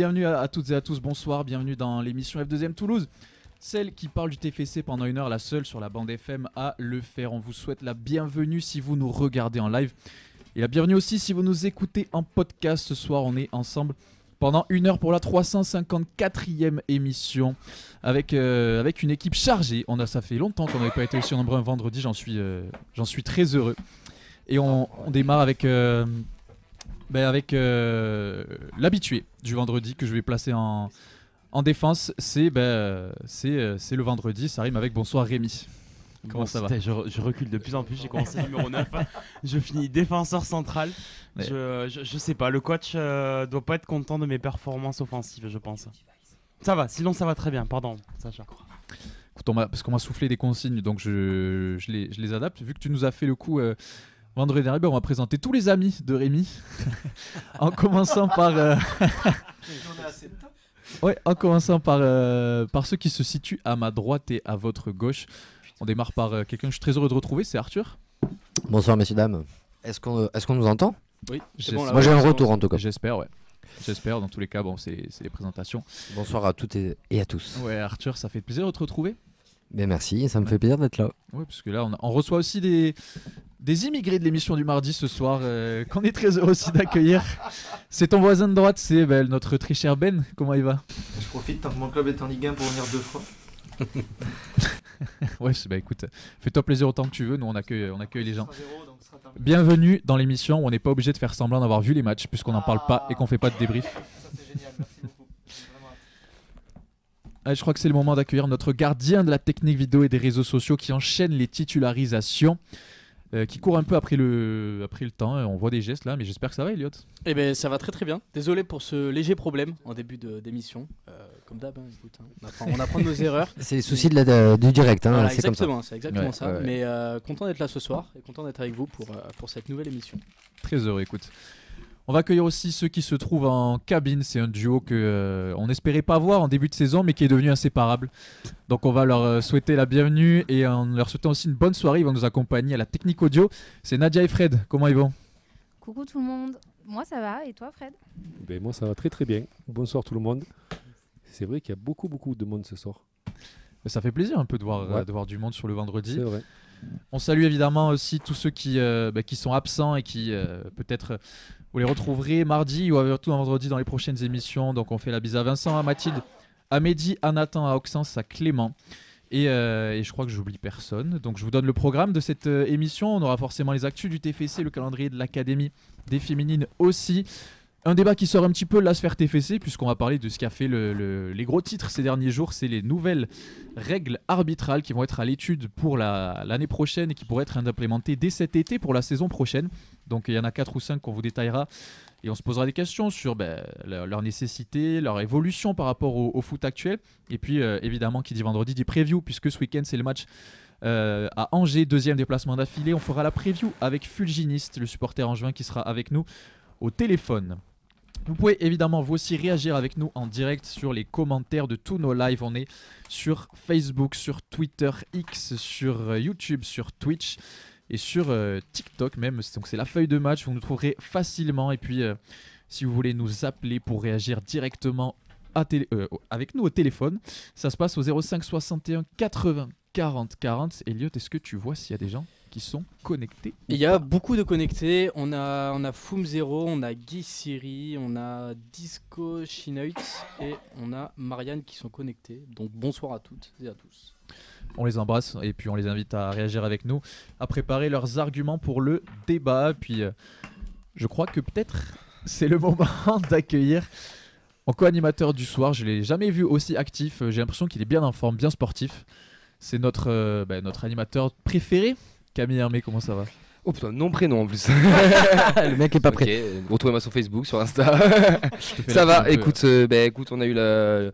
bienvenue à toutes et à tous, bonsoir, bienvenue dans l'émission F2M Toulouse, celle qui parle du TFC pendant une heure, la seule sur la bande FM à le faire. On vous souhaite la bienvenue si vous nous regardez en live et la bienvenue aussi si vous nous écoutez en podcast. Ce soir on est ensemble pendant une heure pour la 354e émission avec une équipe chargée. Ça fait longtemps qu'on n'avait pas été aussi nombreux un vendredi, j'en suis très heureux. Et on démarre avec l'habitué du vendredi que je vais placer en défense. C'est le vendredi, ça rime avec bonsoir Rémi. Comment ça va? Je recule de plus en plus, j'ai commencé numéro 9, je finis défenseur central. Ouais. Je sais pas, le coach doit pas être content de mes performances offensives, je pense. Ça va, sinon ça va très bien, pardon Sacha. Écoute, parce qu'on m'a soufflé des consignes, donc je les adapte. Vu que tu nous as fait le coup vendredi dernier, on va présenter tous les amis de Rémi. En commençant par... en commençant par ceux qui se situent à ma droite et à votre gauche. On démarre par quelqu'un que je suis très heureux de retrouver, c'est Arthur. Bonsoir messieurs, dames. Est-ce qu'on nous entend? Oui, bon, là, moi j'ai un retour en tout cas. J'espère, ouais. J'espère, dans tous les cas, c'est les présentations. Bonsoir à toutes et à tous. Ouais, Arthur, ça fait plaisir de te retrouver. Ben merci, ça me fait plaisir d'être là. Ouais, parce que là, on reçoit aussi des immigrés de l'émission du mardi ce soir, qu'on est très heureux aussi d'accueillir. C'est ton voisin de droite, c'est notre très cher Ben. Comment il va? Je profite tant que mon club est en Ligue 1 pour venir 2 fois. Ouais, écoute, fais-toi plaisir autant que tu veux, nous on accueille les gens. Bienvenue dans l'émission où on n'est pas obligé de faire semblant d'avoir vu les matchs puisqu'on n'en parle pas et qu'on fait pas de débrief. Ça c'est génial, merci beaucoup. Allez, je crois que c'est le moment d'accueillir notre gardien de la technique vidéo et des réseaux sociaux qui enchaîne les titularisations, qui court un peu après le temps. On voit des gestes là, mais j'espère que ça va, Elliot. Eh ben ça va très très bien. Désolé pour ce léger problème en début d'émission. Comme d'hab, écoute, on apprend de nos erreurs. C'est les soucis du direct, voilà, c'est comme ça. C'est exactement ça. Ouais. Mais content d'être là ce soir et content d'être avec vous pour cette nouvelle émission. Très heureux, écoute. On va accueillir aussi ceux qui se trouvent en cabine. C'est un duo que on n'espérait pas voir en début de saison, mais qui est devenu inséparable. Donc on va leur souhaiter la bienvenue et en leur souhaitant aussi une bonne soirée. Ils vont nous accompagner à la technique audio. C'est Nadia et Fred. Comment ils vont? Coucou tout le monde. Moi ça va, et toi Fred? Ben moi ça va très très bien. Bonsoir tout le monde. C'est vrai qu'il y a beaucoup de monde ce soir. Ça fait plaisir un peu de voir du monde sur le vendredi. C'est vrai. On salue évidemment aussi tous ceux qui sont absents et qui peut-être vous les retrouverez mardi ou tout vendredi dans les prochaines émissions. Donc on fait la bise à Vincent, à Mathilde, à Mehdi, à Nathan, à Auxence, à Clément. Et je crois que j'oublie personne. Donc je vous donne le programme de cette émission. On aura forcément les actus du TFC, le calendrier de l'Académie des féminines aussi. Un débat qui sort un petit peu de la sphère TFC, puisqu'on va parler de ce qui a fait les gros titres ces derniers jours. C'est les nouvelles règles arbitrales qui vont être à l'étude pour l'année prochaine et qui pourraient être implémentées dès cet été pour la saison prochaine. Donc il y en a 4 ou 5 qu'on vous détaillera et on se posera des questions sur leur nécessité, leur évolution par rapport au foot actuel. Et puis évidemment, qui dit vendredi dit preview, puisque ce week-end c'est le match à Angers, 2e déplacement d'affilée. On fera la preview avec Fulginiste, le supporter angevin qui sera avec nous au téléphone. Vous pouvez évidemment vous aussi réagir avec nous en direct sur les commentaires de tous nos lives. On est sur Facebook, sur Twitter, X, sur YouTube, sur Twitch et sur TikTok même. Donc c'est la feuille de match, vous nous trouverez facilement. Et puis si vous voulez nous appeler pour réagir directement avec nous au téléphone, ça se passe au 05 61 80 40 40. Elliot, est-ce que tu vois s'il y a des gens qui sont connectés? Il y a beaucoup de connectés. On a Foom Zero, on a Guy Siri, on a Disco Shinout et on a Marianne qui sont connectés. Donc bonsoir à toutes et à tous. On les embrasse et puis on les invite à réagir avec nous, à préparer leurs arguments pour le débat. Puis je crois que peut-être c'est le moment d'accueillir mon co-animateur du soir. Je ne l'ai jamais vu aussi actif. J'ai l'impression qu'il est bien en forme, bien sportif. C'est notre animateur préféré. Camille Hermé, comment ça va? Oh putain, nom prénom en plus. Le mec est pas prêt. Okay. Retrouvez-moi sur Facebook, sur Insta. Ça va, écoute, on a eu le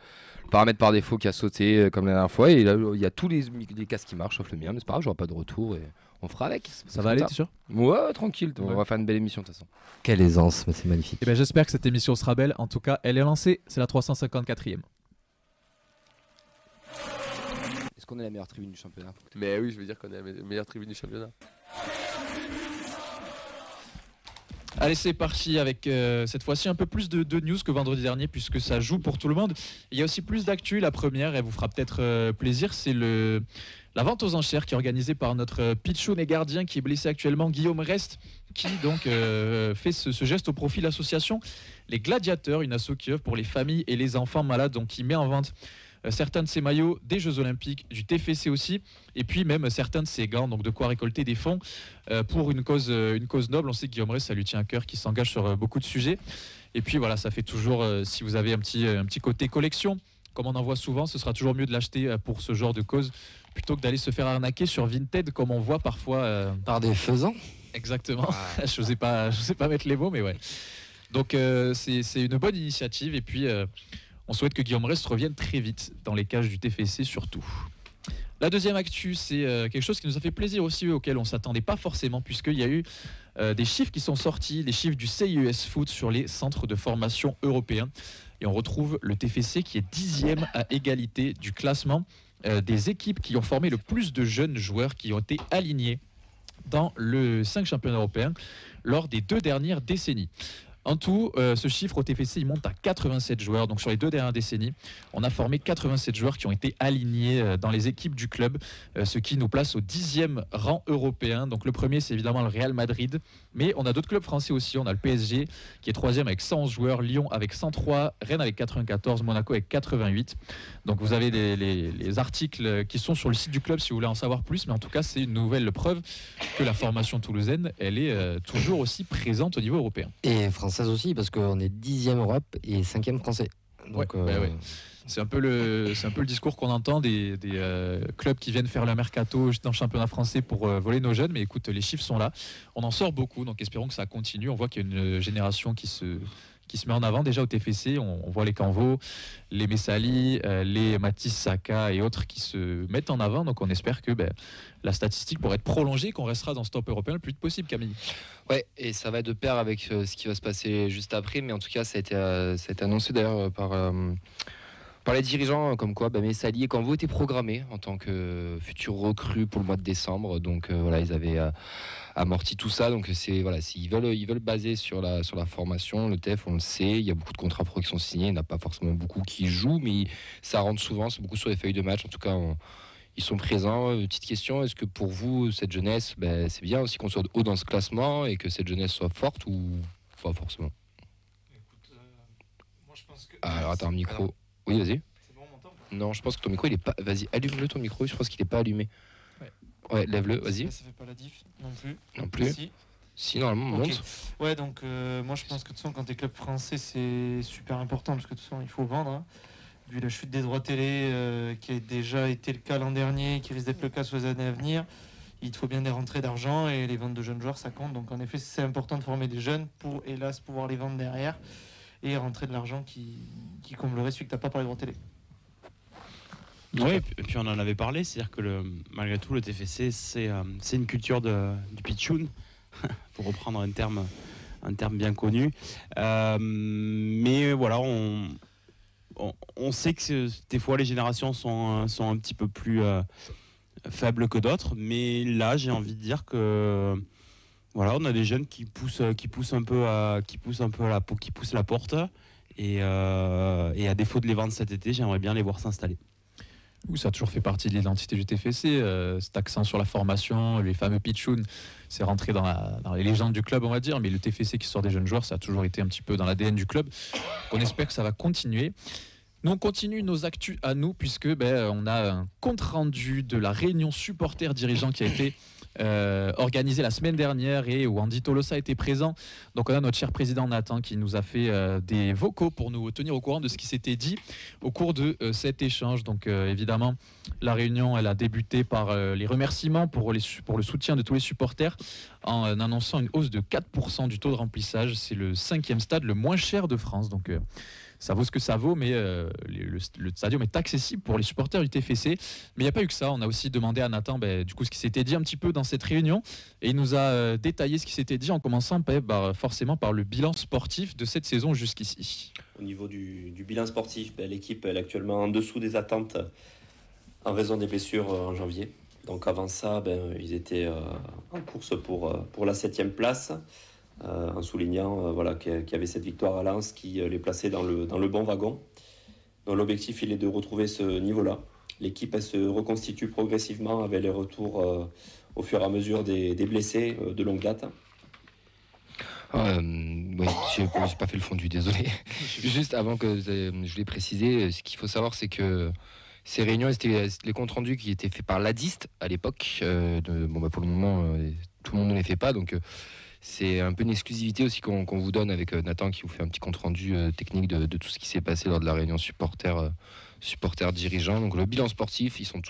paramètre par défaut qui a sauté comme la dernière fois. Et là, il y a tous les casques qui marchent sauf le mien, mais c'est pas grave, j'aurai pas de retour et on fera avec. Ça va aller, t'es sûr? Ouais, tranquille, on va faire une belle émission de toute façon. Quelle aisance, mais c'est magnifique. Et j'espère que cette émission sera belle. En tout cas, elle est lancée, c'est la 354e. Est-ce qu'on est la meilleure tribune du championnat? Mais oui, je veux dire qu'on est la meilleure tribune du championnat. Allez, c'est parti avec cette fois-ci un peu plus de news que vendredi dernier puisque ça joue pour tout le monde. Il y a aussi plus d'actu. La première, elle vous fera peut-être plaisir, c'est la vente aux enchères qui est organisée par notre pitchoun et gardien qui est blessé actuellement, Guillaume Rest, qui donc fait ce geste au profit de l'association Les Gladiateurs, une asso qui œuvre pour les familles et les enfants malades, donc qui met en vente certains de ses maillots des Jeux Olympiques, du TFC aussi, et puis même certains de ses gants, donc de quoi récolter des fonds pour une cause noble. On sait que Guillaume Rey, ça lui tient à cœur, qui s'engage sur beaucoup de sujets. Et puis voilà, ça fait toujours, si vous avez un petit côté collection, comme on en voit souvent, ce sera toujours mieux de l'acheter pour ce genre de cause, plutôt que d'aller se faire arnaquer sur Vinted, comme on voit parfois. Par des faisans. Exactement, je sais pas mettre les mots, mais ouais. Donc c'est une bonne initiative, et puis... on souhaite que Guillaume Rest revienne très vite dans les cages du TFC surtout. La deuxième actu, c'est quelque chose qui nous a fait plaisir aussi, auquel on ne s'attendait pas forcément, puisqu'il y a eu des chiffres qui sont sortis, les chiffres du CIES Foot sur les centres de formation européens. Et on retrouve le TFC qui est 10e à égalité du classement des équipes qui ont formé le plus de jeunes joueurs qui ont été alignés dans le 5 championnats européens lors des 2 dernières décennies. En tout, ce chiffre au TFC, il monte à 87 joueurs. Donc sur les 2 dernières décennies, on a formé 87 joueurs qui ont été alignés dans les équipes du club, ce qui nous place au 10e rang européen. Donc le premier, c'est évidemment le Real Madrid. Mais on a d'autres clubs français aussi. On a le PSG qui est 3e avec 111 joueurs, Lyon avec 103, Rennes avec 94, Monaco avec 88. Donc vous avez les articles qui sont sur le site du club si vous voulez en savoir plus. Mais en tout cas, c'est une nouvelle preuve que la formation toulousaine, elle est toujours aussi présente au niveau européen. Et française aussi, parce qu'on est 10e Europe et 5e français. Donc, ouais. C'est un peu le discours qu'on entend des clubs qui viennent faire le mercato dans le championnat français pour voler nos jeunes. Mais écoute, les chiffres sont là. On en sort beaucoup, donc espérons que ça continue. On voit qu'il y a une génération qui se met en avant déjà au TFC. On voit les Canvo, les Messali, les Mathis Saka et autres qui se mettent en avant. Donc on espère que la statistique pourrait être prolongée, qu'on restera dans ce top européen le plus vite possible, Camille. Ouais, et ça va de pair avec ce qui va se passer juste après. Mais en tout cas, ça a été annoncé d'ailleurs par les dirigeants, comme quoi Messali et Canvo étaient programmés en tant que futurs recrues pour le mois de décembre. Donc voilà, ils avaient amorti tout ça. Donc s'ils veulent baser sur la formation, le TEF, on le sait, il y a beaucoup de contrats pro qui sont signés, il n'y en a pas forcément beaucoup qui jouent, mais ça rentre souvent, c'est beaucoup sur les feuilles de match. En tout cas, ils sont présents. Petite question, est-ce que pour vous, cette jeunesse, c'est bien aussi qu'on soit haut dans ce classement et que cette jeunesse soit forte ou pas forcément? Écoute, moi je pense que... Alors attends, un micro. Alors... Oui, vas-y. C'est bon, on m'entend? Non, je pense que ton micro, il est pas... Vas-y, allume-le ton micro, je pense qu'il est pas allumé. Ouais, lève-le, vas-y. Ça fait pas la diff non plus. Non plus. Si normalement, on monte. Ouais, donc moi je pense que de toute façon, quand t'es club français, c'est super important parce que de toute façon, il faut vendre. Hein. Vu la chute des droits télé qui a déjà été le cas l'an dernier, qui risque d'être le cas sur les années à venir, il te faut bien des rentrées d'argent et les ventes de jeunes joueurs, ça compte. Donc en effet, c'est important de former des jeunes pour, hélas, pouvoir les vendre derrière et rentrer de l'argent qui comblerait celui que t'as pas par les droits télé. Oui, et puis on en avait parlé, c'est-à-dire que malgré tout, le TFC, c'est une culture du pitchoun, pour reprendre un terme bien connu. Mais voilà, on sait que des fois les générations sont un petit peu plus faibles que d'autres, mais là, j'ai envie de dire que voilà, on a des jeunes qui poussent un peu la porte, et à défaut de les vendre cet été, j'aimerais bien les voir s'installer. Oui, ça a toujours fait partie de l'identité du TFC, cet accent sur la formation, les fameux pitchouns, c'est rentré dans les légendes du club, on va dire, mais le TFC qui sort des jeunes joueurs, ça a toujours été un petit peu dans l'ADN du club. On espère que ça va continuer. Nous, on continue nos actus à nous, puisque on a un compte-rendu de la réunion supporters dirigeants qui a été organisée la semaine dernière et où Andy Tolosa était présent. Donc on a notre cher président Nathan qui nous a fait des vocaux pour nous tenir au courant de ce qui s'était dit au cours de cet échange. Donc évidemment, la réunion elle a débuté par les remerciements pour le soutien de tous les supporters en annonçant une hausse de 4% du taux de remplissage. C'est le 5e stade le moins cher de France. Donc ça vaut ce que ça vaut, mais le stadium est accessible pour les supporters du TFC. Mais il n'y a pas eu que ça. On a aussi demandé à Nathan du coup, ce qui s'était dit un petit peu dans cette réunion. Et il nous a détaillé ce qui s'était dit en commençant forcément par le bilan sportif de cette saison jusqu'ici. Au niveau du bilan sportif, l'équipe est actuellement en dessous des attentes en raison des blessures en janvier. Donc avant ça, ils étaient en course pour la 7e place. en soulignant qu'il y avait cette victoire à Lens qui les plaçait dans le bon wagon. Donc l'objectif, il est de retrouver ce niveau-là. L'équipe, elle se reconstitue progressivement avec les retours au fur et à mesure des blessés de longue date. Oui, j'ai pas fait le fondu, désolé. Juste avant que je l'ai précisé, ce qu'il faut savoir, c'est que ces réunions, c'était les comptes rendus qui étaient faits par l'ADIST à l'époque. Pour le moment, tout le monde ne les fait pas, donc c'est un peu une exclusivité aussi qu'on vous donne avec Nathan qui vous fait un petit compte rendu technique de tout ce qui s'est passé lors de la réunion supporters dirigeants. Donc le bilan sportif, ils sont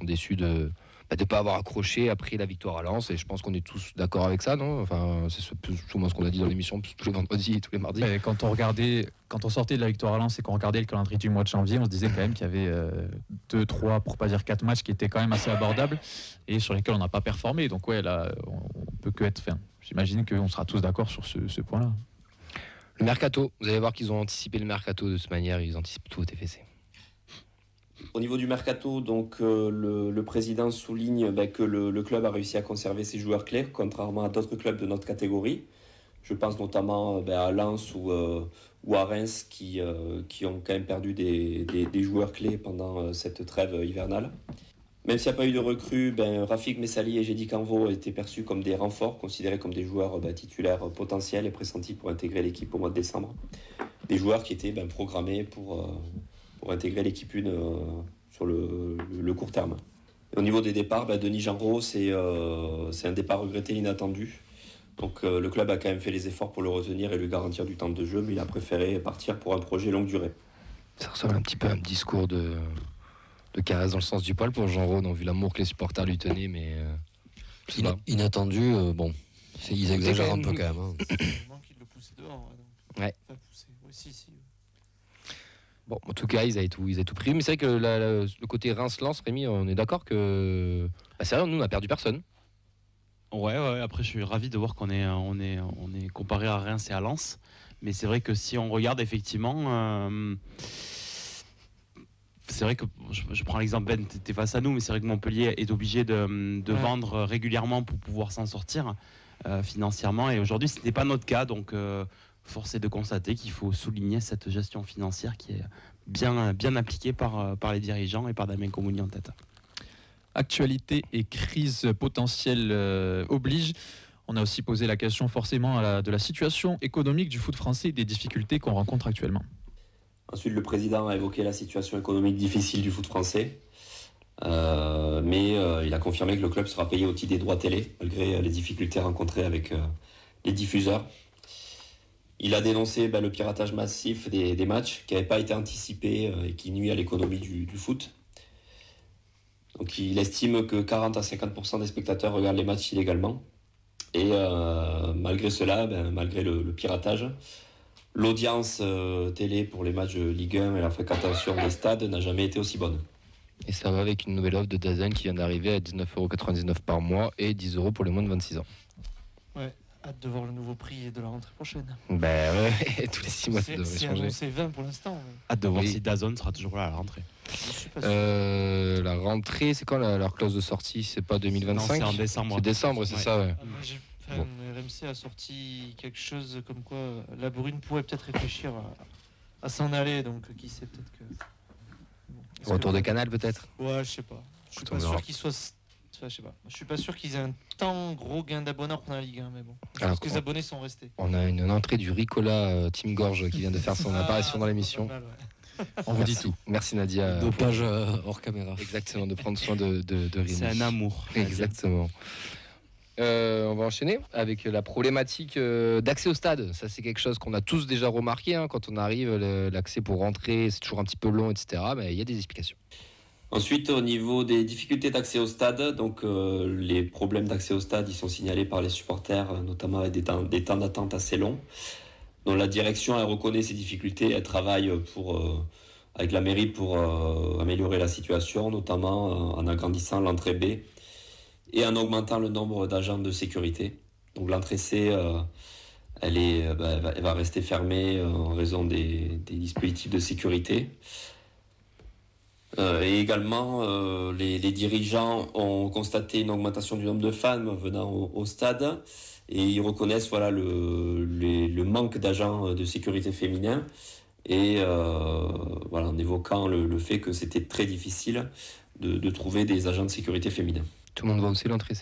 déçus de ne pas avoir accroché après la victoire à Lens, et je pense qu'on est tous d'accord avec ça, non? Enfin, c'est souvent ce qu'on a dit dans l'émission tous les vendredis et tous les mardis. Mais quand on sortait de la victoire à Lens et qu'on regardait le calendrier du mois de janvier, on se disait quand même qu'il y avait 2, 3, pour pas dire 4 matchs qui étaient quand même assez abordables et sur lesquels on n'a pas performé. Donc ouais, là, on peut que être fin. J'imagine qu'on sera tous d'accord sur ce point-là. Le mercato, vous allez voir qu'ils ont anticipé le mercato de cette manière, ils anticipent tout au TFC. Au niveau du mercato, donc, le président souligne que le club a réussi à conserver ses joueurs clés, contrairement à d'autres clubs de notre catégorie. Je pense notamment à Lens ou à Reims qui ont quand même perdu des joueurs clés pendant cette trêve hivernale. Même s'il n'y a pas eu de recrues, Rafik Messali et Jedi Canvo étaient perçus comme des renforts, considérés comme des joueurs titulaires potentiels et pressentis pour intégrer l'équipe au mois de décembre. Des joueurs qui étaient programmés pour intégrer l'équipe 1 sur le court terme. Et au niveau des départs, Denis Genreau, c'est un départ regretté, inattendu. Donc le club a quand même fait les efforts pour le retenir et lui garantir du temps de jeu, mais il a préféré partir pour un projet longue durée. Ça ressemble un petit peu à un discours de caresse dans le sens du poil pour Genreau, vu l'amour que les supporters lui tenaient, mais inattendu, ils exagèrent un peu quand même. Il le poussait dehors. Ouais. Si. Bon, en tout cas, ils avaient tout pris. Mais c'est vrai que le côté Reims-Lens, Rémi, on est d'accord que c'est vrai, nous, on n'a perdu personne. Ouais. Après, je suis ravi de voir qu'on est comparé à Reims et à Lens. Mais c'est vrai que si on regarde effectivement, c'est vrai que je prends l'exemple, Ben, t'es face à nous, mais c'est vrai que Montpellier est obligé de vendre régulièrement pour pouvoir s'en sortir financièrement. Et aujourd'hui, ce n'est pas notre cas, donc force est de constater qu'il faut souligner cette gestion financière qui est bien appliquée par les dirigeants et par Damien Commouni en tête. Actualité et crise potentielle oblige. On a aussi posé la question forcément de la situation économique du foot français et des difficultés qu'on rencontre actuellement. Ensuite, le président a évoqué la situation économique difficile du foot français, mais il a confirmé que le club sera payé au titre des droits télé, malgré les difficultés rencontrées avec les diffuseurs. Il a dénoncé le piratage massif des matchs qui n'avait pas été anticipé et qui nuit à l'économie du foot. Donc, il estime que 40 à 50% des spectateurs regardent les matchs illégalement. Et malgré cela, malgré le piratage, l'audience télé pour les matchs de Ligue 1 et la fréquentation des stades n'a jamais été aussi bonne. Et ça va avec une nouvelle offre de DAZN qui vient d'arriver à 19,99 € par mois et 10 € pour les moins de 26 ans. Ouais, hâte de voir le nouveau prix de la rentrée prochaine. Tous les 6 mois ça devrait changer. C'est annoncé 20 pour l'instant. Ouais. Hâte de voir si DAZN sera toujours là à la rentrée. Je suis pas sûr. La rentrée, c'est quand leur clause de sortie? C'est pas 2025? Non, c'est en décembre. C'est décembre, c'est ça, ouais. RMC a sorti quelque chose comme quoi la Brune pourrait peut-être réfléchir à s'en aller, donc qui sait, peut-être que... Retour de Canal, peut-être? Ouais, je sais pas. Je suis pas sûr qu'ils soient... Enfin, je sais pas. Je suis pas sûr qu'ils aient un tant gros gain d'abonnés pour la Ligue 1, mais bon. Parce que les abonnés sont restés. On a une entrée du Ricola Team Gorge qui vient de faire son apparition dans l'émission. Mal, ouais. On vous dit tout. Merci Nadia. Dopage hors caméra. Exactement, de prendre soin de Rémi. C'est un amour. Exactement. On va enchaîner avec la problématique d'accès au stade. Ça, c'est quelque chose qu'on a tous déjà remarqué. Quand on arrive, l'accès pour rentrer, c'est toujours un petit peu long, etc. Mais il y a des explications. Ensuite, au niveau des difficultés d'accès au stade, donc les problèmes d'accès au stade, ils sont signalés par les supporters, notamment avec des temps d'attente assez longs. Donc la direction, elle reconnaît ces difficultés, elle travaille avec la mairie pour améliorer la situation, notamment en agrandissant l'entrée B et en augmentant le nombre d'agents de sécurité. Donc l'entrée C, elle va rester fermée en raison des dispositifs de sécurité. Et également, les dirigeants ont constaté une augmentation du nombre de fans venant au stade et ils reconnaissent voilà, le manque d'agents de sécurité féminins et voilà, en évoquant le fait que c'était très difficile de trouver des agents de sécurité féminins. Tout le monde va aussi l'entrée.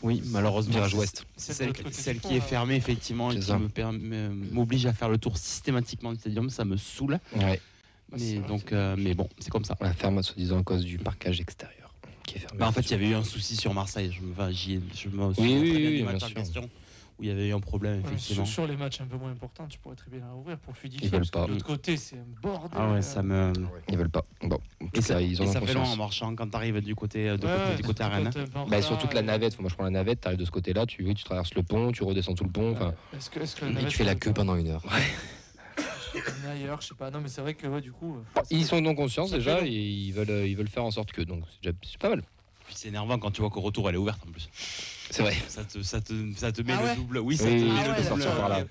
Oui, malheureusement. Virage ouest. C'est celle qui est fermée, effectivement, et qui m'oblige à faire le tour systématiquement du stadium. Ça me saoule. Ouais. Mais bon, c'est comme ça. On la ferme, soi-disant, à cause du parquage extérieur qui est fermé. En fait, il y avait eu un souci sur Marseille. Je me souviens très bien du match en question, où il y avait eu un problème, effectivement. Sur les matchs un peu moins importants, tu pourrais très bien la rouvrir pour fluidifier. Ils veulent pas. De l'autre côté, c'est un bordel. Ah ouais, ça me. Ils veulent pas. Bon, Et ça fait long en marchant quand t'arrives du côté Arène. Surtout que la navette, moi je prends la navette, t'arrives de ce côté-là, tu traverses le pont, tu redescends tout le pont. Et tu fais la queue pendant 1 heure. Ailleurs, je sais pas. Non, mais c'est vrai que du coup. Ils sont donc conscients déjà et ils veulent faire en sorte que. Donc c'est pas mal. Puis c'est énervant quand tu vois qu'au retour elle est ouverte en plus. C'est vrai. Ça te met le double. Oui, ça te met le double sortir par là.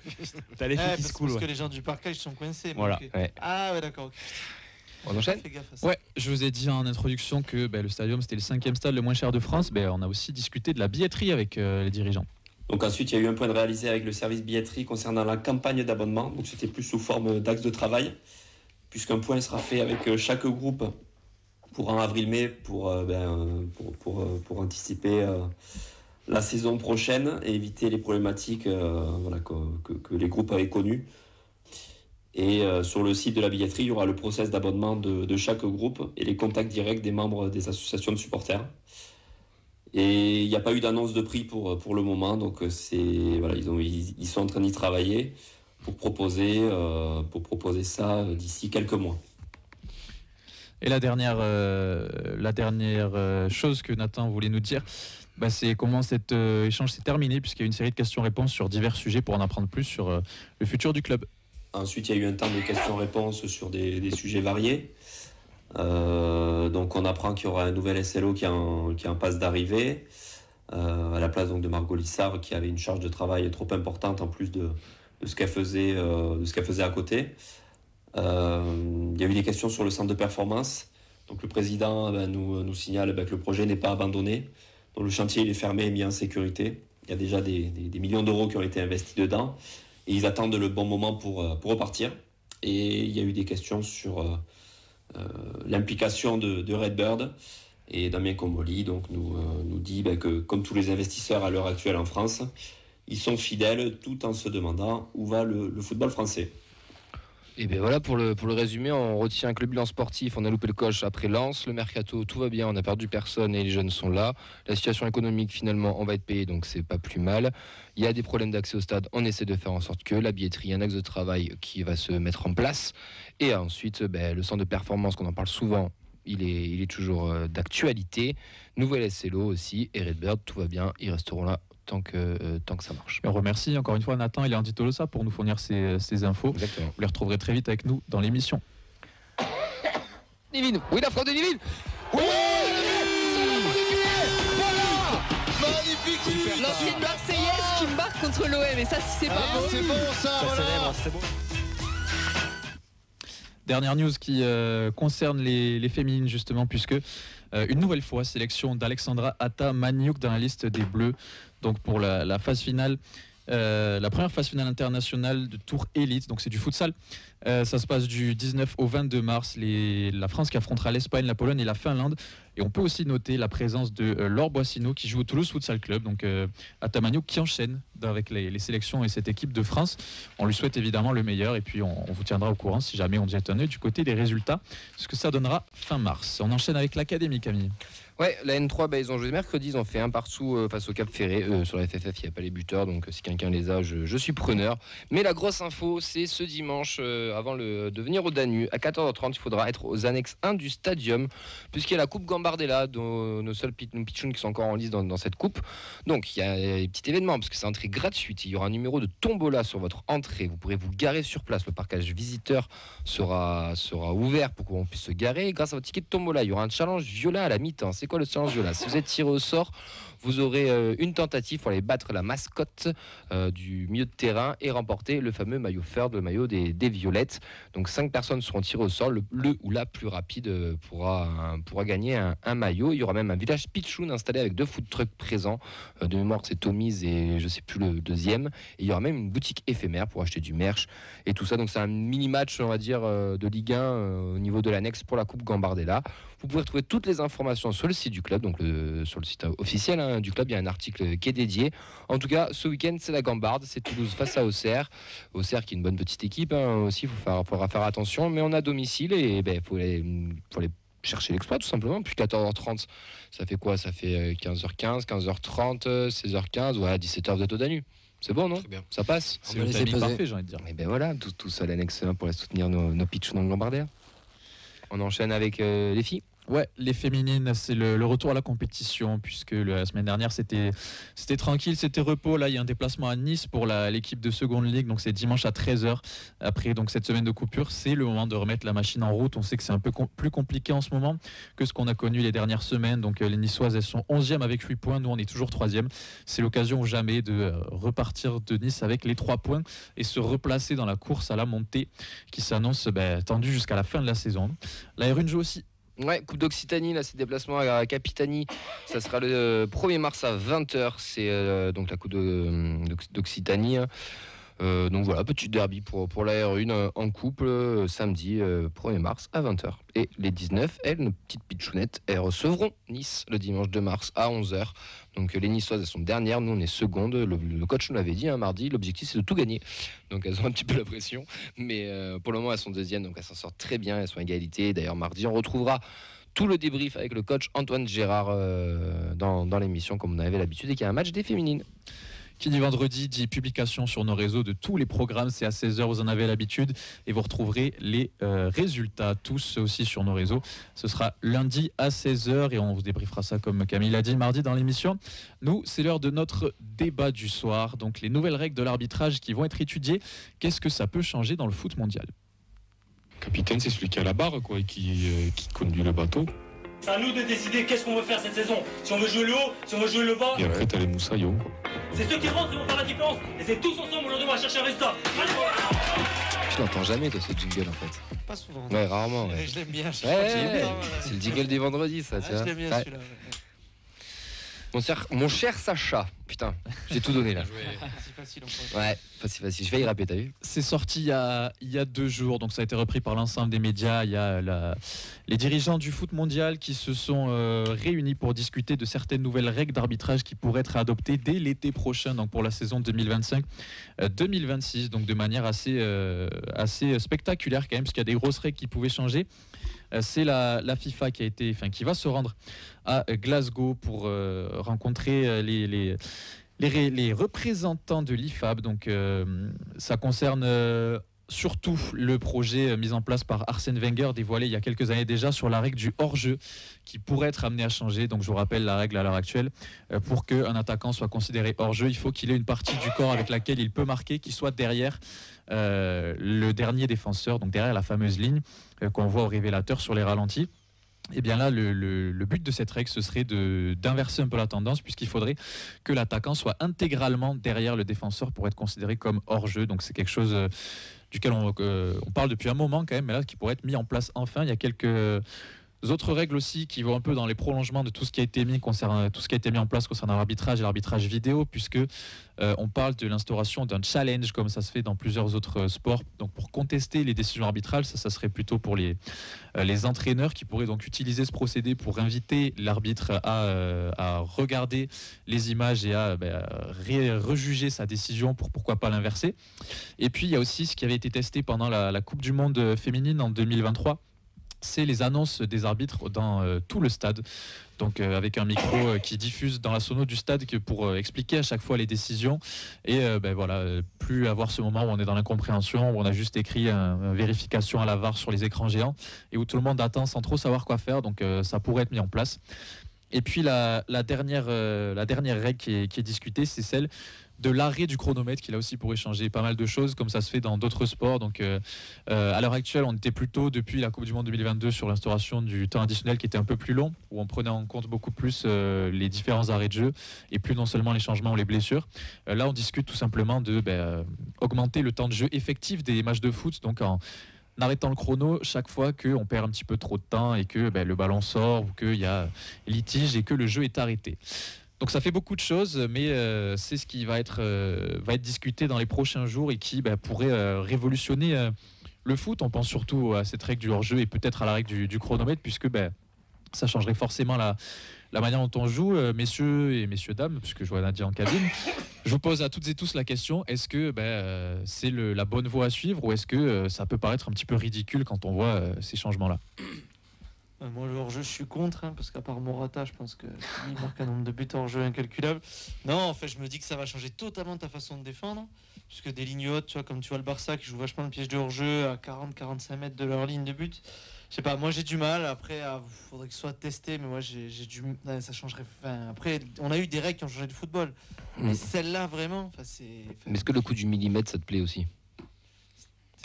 T'as les filles qui se coulent. Parce que les gens du parcage sont coincés. Voilà. Ah ouais, d'accord. On enchaîne. Ouais, je vous ai dit en introduction que le stadium c'était le 5e stade le moins cher de France. On a aussi discuté de la billetterie avec les dirigeants. Donc ensuite, il y a eu un point de réalisé avec le service billetterie concernant la campagne d'abonnement. Donc c'était plus sous forme d'axe de travail, puisqu'un point sera fait avec chaque groupe pour en avril-mai pour anticiper la saison prochaine et éviter les problématiques que les groupes avaient connues. Et sur le site de la billetterie, il y aura le process d'abonnement de chaque groupe et les contacts directs des membres des associations de supporters. Et il n'y a pas eu d'annonce de prix pour le moment, donc ils sont en train d'y travailler pour proposer ça d'ici quelques mois. Et la dernière chose que Nathan voulait nous dire, c'est comment cet échange s'est terminé, puisqu'il y a eu une série de questions-réponses sur divers sujets pour en apprendre plus sur le futur du club. Ensuite, il y a eu un temps de questions-réponses sur des sujets variés. Donc on apprend qu'il y aura un nouvel SLO qui est en passe d'arrivée à la place donc de Margot Lissard qui avait une charge de travail trop importante en plus de ce qu'elle faisait à côté. Il y a eu des questions sur le centre de performance. Donc le président nous signale que le projet n'est pas abandonné. Donc le chantier il est fermé et mis en sécurité. Il y a déjà des millions d'euros qui ont été investis dedans et ils attendent le bon moment pour repartir. Et il y a eu des questions sur l'implication de Redbird et Damien Comoli nous dit que comme tous les investisseurs à l'heure actuelle en France, ils sont fidèles tout en se demandant où va le football français. Et bien voilà pour le résumé, on retient que le bilan sportif, on a loupé le coche après Lens, le mercato tout va bien, on a perdu personne et les jeunes sont là, la situation économique finalement on va être payé donc c'est pas plus mal, il y a des problèmes d'accès au stade, on essaie de faire en sorte que la billetterie, un axe de travail qui va se mettre en place et ensuite le centre de performance qu'on en parle souvent, il est toujours d'actualité, nouvelle SLO aussi et Redbird tout va bien, ils resteront là tant que ça marche. Et on remercie encore une fois Nathan et Leandri Tolosa pour nous fournir ces infos. Exactement. Vous les retrouverez très vite avec nous dans l'émission. Nivine, oui la frappe de Nivine. Oui, voilà, magnifique. L'ancienne Marseillaise qui marque contre l'OM et ça c'est pas beau. C'est bon ça, voilà. C'est bon. Dernière news qui concerne les féminines justement puisque une nouvelle fois sélection d'Alexandra Atta-Maniouk dans la liste des Bleus donc pour la phase finale la première phase finale internationale de Tour Élite, donc c'est du futsal. Ça se passe du 19 au 22 mars. La France qui affrontera l'Espagne, la Pologne et la Finlande. Et on peut aussi noter la présence de Laure Boissino qui joue au Toulouse Futsal Club, donc Atta-Maniouk qui enchaîne avec les sélections et cette équipe de France. On lui souhaite évidemment le meilleur et puis on vous tiendra au courant si jamais on jette un œil du côté des résultats, ce que ça donnera fin mars. On enchaîne avec l'Académie, Camille. Ouais, la N3, ils ont joué mercredi, ils ont fait un partout face au Cap Ferré. Sur la FFF, il n'y a pas les buteurs, donc si quelqu'un les a, je suis preneur. Mais la grosse info, c'est ce dimanche, avant de venir au Danube, à 14h30, il faudra être aux annexes 1 du stadium, puisqu'il y a la Coupe Gambardella, dont nos seuls pitchouns qui sont encore en lice dans cette coupe. Donc il y a un petit événement, parce que c'est entrée gratuite. Il y aura un numéro de tombola sur votre entrée. Vous pourrez vous garer sur place. Le parcage visiteur sera ouvert pour qu'on puisse se garer. Grâce à votre ticket de tombola, il y aura un challenge viola à la mi-temps. C'est quoi le challenge viola? Si vous êtes tiré au sort, vous aurez une tentative pour aller battre la mascotte du milieu de terrain et remporter le fameux maillot third, le maillot des violettes. Donc 5 personnes seront tirées au sort. Le ou la plus rapide pourra gagner un maillot. Il y aura même un village pitchoun installé avec 2 food trucks présents. De mémoire, c'est Tommy's et je sais plus le deuxième. Et il y aura même une boutique éphémère pour acheter du merch et tout ça. Donc c'est un mini-match, on va dire, de Ligue 1 au niveau de l'annexe pour la Coupe Gambardella. Vous pouvez retrouver toutes les informations sur le site du club, donc sur le site officiel du club. Il y a un article qui est dédié. En tout cas, ce week-end, c'est la Gambarde, c'est Toulouse face à Auxerre. Auxerre qui est une bonne petite équipe aussi, il faudra faire attention. Mais on a domicile et faut aller chercher l'exploit tout simplement. Puis 14h30, ça fait quoi? Ça fait 15h15, 15h30, 16h15, voilà, 17h vous êtes au Danube. C'est bon, non? Très bien. Ça passe. C'est le timing parfait, j'ai envie de dire. Et ben voilà, tout ça l'annexe 1 pour les soutenir nos pitchs dans le Gambardella. On enchaîne avec les filles. Ouais, les féminines, c'est le retour à la compétition, puisque la semaine dernière c'était tranquille, c'était repos. Là, il y a un déplacement à Nice pour l'équipe de seconde ligue, donc c'est dimanche à 13h. Après donc cette semaine de coupure, c'est le moment de remettre la machine en route. On sait que c'est un peu plus compliqué en ce moment que ce qu'on a connu les dernières semaines. Donc les Niçoises, elles sont 11e avec 8 points, nous on est toujours 3e. C'est l'occasion ou jamais de repartir de Nice avec les 3 points et se replacer dans la course à la montée qui s'annonce tendue jusqu'à la fin de la saison. La R1 joue aussi. Ouais, Coupe d'Occitanie, là c'est déplacement à Capitanie, ça sera le 1er mars à 20h, c'est donc la Coupe d'Occitanie. Donc voilà, petit derby pour la R1 en couple samedi 1er mars à 20h. Et les 19, elles, nos petites pitchounettes, elles recevront Nice le dimanche 2 mars à 11h. Donc les Niçoises, elles sont dernières, nous on est secondes. Le coach nous l'avait dit mardi, l'objectif c'est de tout gagner. Donc elles ont un petit peu la pression. Mais pour le moment elles sont deuxièmes, donc elles s'en sortent très bien, elles sont à égalité. D'ailleurs mardi on retrouvera tout le débrief avec le coach Antoine Gérard dans l'émission comme on avait l'habitude et qu'il y a un match des féminines. Qui dit vendredi dit publication sur nos réseaux de tous les programmes. C'est à 16h, vous en avez l'habitude. Et vous retrouverez les résultats tous aussi sur nos réseaux. Ce sera lundi à 16h et on vous débriefera ça comme Camille l'a dit mardi dans l'émission. Nous, c'est l'heure de notre débat du soir. Donc les nouvelles règles de l'arbitrage qui vont être étudiées. Qu'est-ce que ça peut changer dans le foot mondial? Capitaine, c'est celui qui a la barre quoi, et qui conduit le bateau. C'est à nous de décider qu'est-ce qu'on veut faire cette saison. Si on veut jouer le haut, si on veut jouer le bas. Et après, t'as les moussaillons. C'est ceux qui rentrent qui vont faire la différence. Et c'est tous ensemble aujourd'hui, on va chercher un résultat. Je l'entends jamais de ce jingle en fait. Pas souvent. Ouais, rarement. Ouais. Je l'aime bien. C'est le jingle des vendredis, ça. Je l'aime bien celui-là. Mon cher Sacha, putain, j'ai tout donné là. C'est facile encore. Ouais, pas si facile. Je vais y rapper, t'as vu? C'est sorti il y a 2 jours, donc ça a été repris par l'ensemble des médias. Il y a les dirigeants du foot mondial qui se sont réunis pour discuter de certaines nouvelles règles d'arbitrage qui pourraient être adoptées dès l'été prochain, donc pour la saison 2025-2026, donc de manière assez spectaculaire quand même, parce qu'il y a des grosses règles qui pouvaient changer. C'est la FIFA qui va se rendre à Glasgow pour rencontrer les représentants de l'IFAB. Donc ça concerne surtout le projet mis en place par Arsène Wenger, dévoilé il y a quelques années déjà, sur la règle du hors-jeu qui pourrait être amenée à changer. Donc je vous rappelle la règle à l'heure actuelle. Pour qu'un attaquant soit considéré hors-jeu, il faut qu'il ait une partie du corps avec laquelle il peut marquer qui soit derrière le dernier défenseur, donc derrière la fameuse ligne qu'on voit au révélateur sur les ralentis. Et bien là, le but de cette règle, ce serait d'inverser un peu la tendance, puisqu'il faudrait que l'attaquant soit intégralement derrière le défenseur pour être considéré comme hors-jeu. Donc c'est quelque chose duquel on parle depuis un moment quand même, mais là qui pourrait être mis en place enfin. Il y a quelques autres règles aussi qui vont un peu dans les prolongements de tout ce qui a été mis en place concernant l'arbitrage et l'arbitrage vidéo, puisque on parle de l'instauration d'un challenge comme ça se fait dans plusieurs autres sports. Donc pour contester les décisions arbitrales, ça serait plutôt pour les entraîneurs qui pourraient donc utiliser ce procédé pour inviter l'arbitre à regarder les images et à rejuger sa décision pour pourquoi pas l'inverser. Et puis il y a aussi ce qui avait été testé pendant la Coupe du Monde féminine en 2023. C'est les annonces des arbitres dans tout le stade, donc avec un micro qui diffuse dans la sono du stade pour expliquer à chaque fois les décisions et plus avoir ce moment où on est dans l'incompréhension, où on a juste écrit une vérification à la VAR sur les écrans géants et où tout le monde attend sans trop savoir quoi faire, donc ça pourrait être mis en place. Et puis la dernière règle qui est discutée, c'est celle de l'arrêt du chronomètre, qui là aussi pourrait changer pas mal de choses, comme ça se fait dans d'autres sports. Donc à l'heure actuelle, on était plutôt depuis la Coupe du Monde 2022 sur l'instauration du temps additionnel qui était un peu plus long, où on prenait en compte beaucoup plus les différents arrêts de jeu et plus non seulement les changements ou les blessures. Là, on discute tout simplement de augmenter le temps de jeu effectif des matchs de foot, donc arrêtant le chrono chaque fois qu'on perd un petit peu trop de temps et que le ballon sort ou qu'il y a litige et que le jeu est arrêté. Donc ça fait beaucoup de choses, mais c'est ce qui va être discuté dans les prochains jours et qui pourrait révolutionner le foot. On pense surtout à cette règle du hors-jeu et peut-être à la règle du chronomètre, puisque ça changerait forcément la manière dont on joue. Messieurs et dames, puisque je vois Nadia en cabine, je vous pose à toutes et tous la question, est-ce que c'est la bonne voie à suivre ou est-ce que ça peut paraître un petit peu ridicule quand on voit ces changements-là ? Moi, le hors-jeu, je suis contre, parce qu'à part Morata, je pense qu'il marque un nombre de buts hors-jeu incalculable. Non, en fait, je me dis que ça va changer totalement ta façon de défendre, puisque des lignes hautes, tu vois, comme tu vois le Barça qui joue vachement le piège de hors-jeu à 40-45 mètres de leur ligne de but. Je sais pas, moi j'ai du mal. Après, il faudrait que ce soit testé, mais moi j'ai du. Ça changerait. Enfin, après, on a eu des règles qui ont changé le football, mais celle-là vraiment, Mais est-ce que le coup du millimètre, ça te plaît aussi ?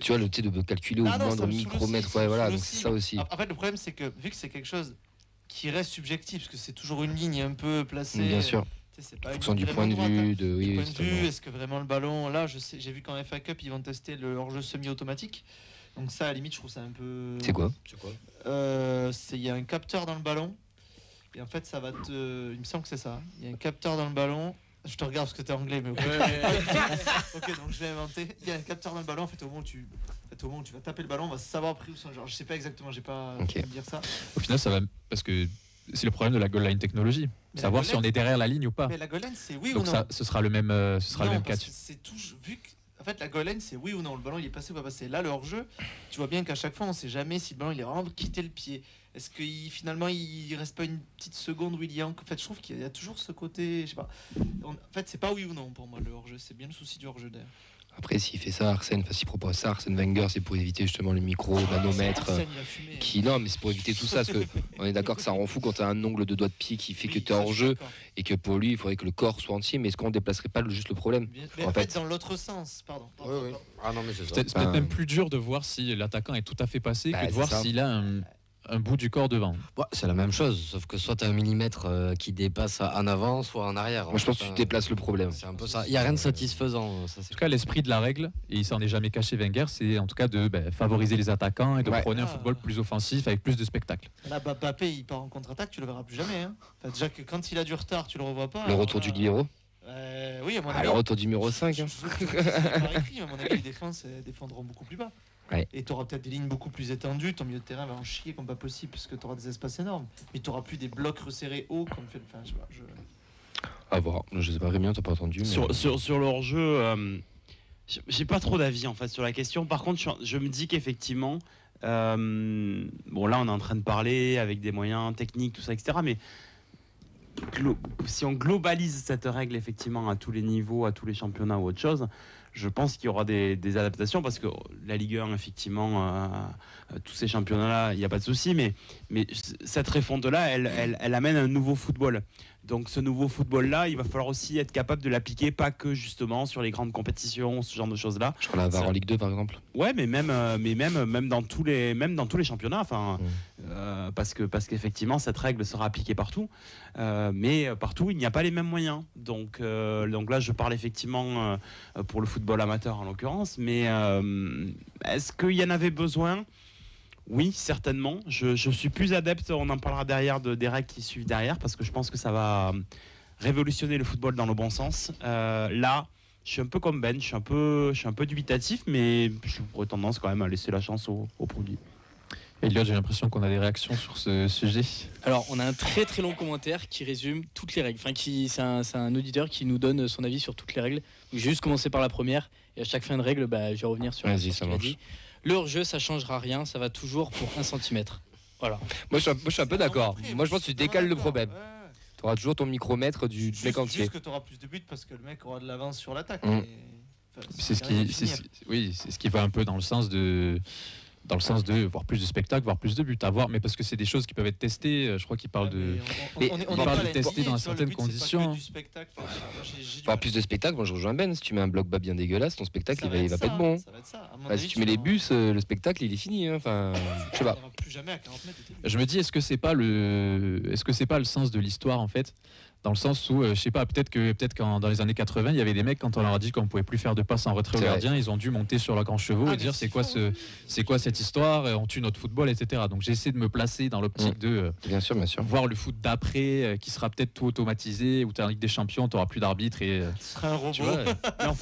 Tu vois, le thé de calculer au moindre micromètre, voilà, donc c'est ça aussi. En fait, le problème, c'est que vu que c'est quelque chose qui reste subjectif, parce que c'est toujours une ligne un peu placée. Bien sûr. C'est pas fonction du point de vue, est-ce que vraiment le ballon, là, j'ai vu qu'en FA Cup, ils vont tester le hors-jeu semi-automatique. Donc ça, à la limite, je trouve ça un peu. C'est quoi ? Il y a un capteur dans le ballon, et en fait, ça va te. Il me semble que c'est ça. Il y a un capteur dans le ballon. Je te regarde parce que t'es anglais, mais ok, donc je vais inventer. Il y a un capteur dans le ballon. En fait, au moment où tu vas taper le ballon, on va savoir pris où sont. Genre, je sais pas exactement, j'ai pas pu dire ça. Au final, ça va parce que c'est le problème de la goal line technologie, savoir si on est derrière la ligne ou pas. Mais la goal line, c'est oui donc ou non. Ça, ce sera le même, le même catch. C'est tout vu que. En fait, la goal line, c'est oui ou non. Le ballon, il est passé ou pas passé. Là, le hors-jeu, tu vois bien qu'à chaque fois, on sait jamais si le ballon, il est vraiment quitté le pied. Est-ce finalement, il reste pas une petite seconde où il y a... En fait, je trouve qu'il y a toujours ce côté... Je sais pas. En fait, c'est pas oui ou non pour moi, le hors-jeu. C'est bien le souci du hors-jeu, d'ailleurs. Après, s'il fait ça, s'il propose ça, Arsène Wenger, c'est pour éviter justement le micro-nanomètre. Non, mais c'est pour éviter tout ça, parce qu'on est d'accord que ça rend fou quand tu as un ongle de doigt de pied qui fait que tu es hors jeu et que pour lui, il faudrait que le corps soit entier. Mais est-ce qu'on ne déplacerait pas juste le problème en fait, dans l'autre sens, pardon. Oui. Ah non, mais c'est peut-être même plus dur de voir si l'attaquant est tout à fait passé que de voir s'il a un bout du corps devant. C'est la même chose, sauf que soit tu as un millimètre qui dépasse en avant, soit en arrière. Moi, je pense que tu déplaces le problème. C'est un peu ça. Il n'y a rien de satisfaisant. Ça, en tout cas, l'esprit de la règle, et il s'en est jamais caché Wenger, c'est en tout cas de favoriser les attaquants et de prôner un football plus offensif avec plus de spectacle. Là, Mbappé, il part en contre-attaque, tu le verras plus jamais. Enfin, déjà que quand il a du retard, tu le revois pas. Le retour du libéro oui, à mon avis. Le retour du numéro 5. C'est pas écrit, à mon avis, les défendront beaucoup plus bas. Ouais. Et tu auras peut-être des lignes beaucoup plus étendues. Ton milieu de terrain va en chier comme pas possible, parce que tu auras des espaces énormes. Mais tu n'auras plus des blocs resserrés hauts comme fait. Enfin, À voir. Je sais pas, Rémi, t'as pas entendu. Mais... Sur le hors-jeu, j'ai pas trop d'avis en fait sur la question. Par contre, je me dis qu'effectivement, là, on est en train de parler avec des moyens techniques, tout ça, etc. Mais si on globalise cette règle effectivement à tous les niveaux, à tous les championnats ou autre chose, je pense qu'il y aura des adaptations parce que la Ligue 1, effectivement, tous ces championnats-là, il n'y a pas de souci, mais cette refonte-là, elle amène un nouveau football. Donc ce nouveau football-là, il va falloir aussi être capable de l'appliquer, pas que justement sur les grandes compétitions, ce genre de choses-là. Je crois la VAR en Ligue 2 par exemple. Ouais, mais même dans tous les championnats, parce qu'effectivement cette règle sera appliquée partout, mais partout il n'y a pas les mêmes moyens. Donc là je parle effectivement pour le football amateur en l'occurrence, mais est-ce qu'il y en avait besoin ? Oui, certainement. Je suis plus adepte, on en parlera derrière, des règles qui suivent derrière, parce que je pense que ça va révolutionner le football dans le bon sens. Là, je suis un peu comme Ben, je suis un peu dubitatif, mais j'aurais tendance quand même à laisser la chance au produit. Elliot, j'ai l'impression qu'on a des réactions sur ce sujet. Alors, on a un très très long commentaire qui résume toutes les règles. C'est un auditeur qui nous donne son avis sur toutes les règles. Donc, j'ai juste commencé par la première, et à chaque fin de règle, je vais revenir sur ce qu'il a dit. Le hors-jeu, ça changera rien, ça va toujours pour 1 cm. Voilà. Moi, je suis un peu d'accord. Moi, je pense que tu décales le problème. Tu auras toujours ton micromètre du mec entier. Juste que tu auras plus de buts parce que le mec aura de l'avance sur l'attaque. C'est ce qui va un peu dans le sens de voir plus de spectacles, voir plus de buts à voir, mais parce que c'est des choses qui peuvent être testées. Je crois qu'il parle de tester dans certaines conditions. Voir plus de spectacles, moi je rejoins Ben. Si tu mets un bloc bas bien dégueulasse, ton spectacle il va pas être bon. Si tu mets les bus, le spectacle il est fini. Enfin, je sais pas. Plus jamais à 40 mètres. Je me dis, est-ce que c'est pas le sens de l'histoire en fait, Dans le sens où, je sais pas, peut-être qu'en dans les années 80, il y avait des mecs, quand on leur a dit qu'on pouvait plus faire de passes en retrait au gardien, ils ont dû monter sur leurs grands chevaux et dire c'est quoi cette histoire, on tue notre football, etc. Donc j'essaie de me placer dans l'optique de bien sûr. voir le foot d'après, qui sera peut-être tout automatisé, où tu as la Ligue des Champions, tu n'auras plus d'arbitre et ce sera un robot. tu vois, Mais en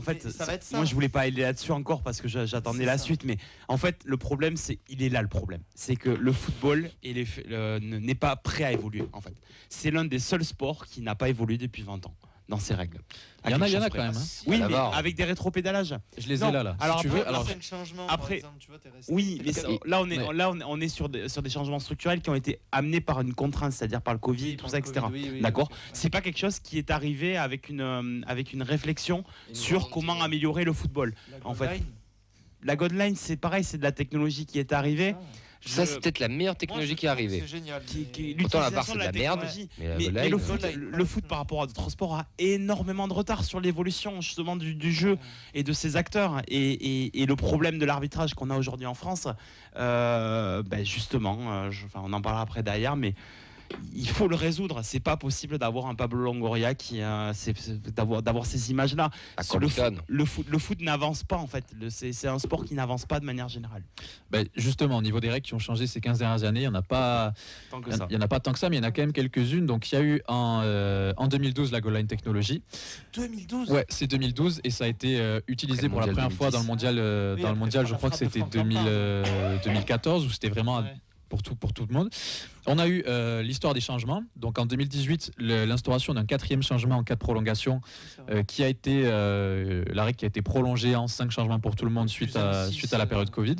fait, moi je voulais pas aller là-dessus encore parce que j'attendais la suite, mais en fait le problème il est là le problème, c'est que le football n'est pas prêt à évoluer en fait. C'est l'un des seuls sports qui n'a pas évolué depuis 20 ans dans ses règles. Il y en a quand même. Hein. Oui, mais avec des rétropédalages. Je les ai là. Alors si après, tu veux, alors après, exemple, tu vois, t'es resté. oui, mais là on est sur des changements structurels qui ont été amenés par une contrainte, c'est-à-dire par le Covid, tout ça, etc. D'accord. C'est pas quelque chose qui est arrivé avec une réflexion sur comment améliorer le football. En fait, la Godline, c'est pareil, c'est de la technologie qui est arrivée. Ça, c'est peut-être la meilleure technologie qui est arrivée. C'est génial. Autant la barre, c'est de la merde. Mais le foot, par rapport à d'autres sports, a énormément de retard sur l'évolution justement du jeu et de ses acteurs. Et le problème de l'arbitrage qu'on a aujourd'hui en France, justement, on en parlera après derrière, mais il faut le résoudre. C'est pas possible d'avoir un Pablo Longoria d'avoir ces images-là. Le foot n'avance pas en fait. C'est un sport qui n'avance pas de manière générale. Justement, au niveau des règles qui ont changé ces 15 dernières années, il n'y en a pas tant que ça, mais il y en a quand même quelques-unes. Donc il y a eu en 2012 la Goal Line Technology. 2012. Ouais, c'est 2012 et ça a été utilisé pour la première fois dans le mondial. Dans le mondial, je crois que c'était 2014 où c'était vraiment pour tout le monde. On a eu l'histoire des changements. Donc en 2018, l'instauration d'un 4e changement en cas de prolongation, qui a été la règle qui a été prolongée en 5 changements pour tout le monde suite à la période Covid.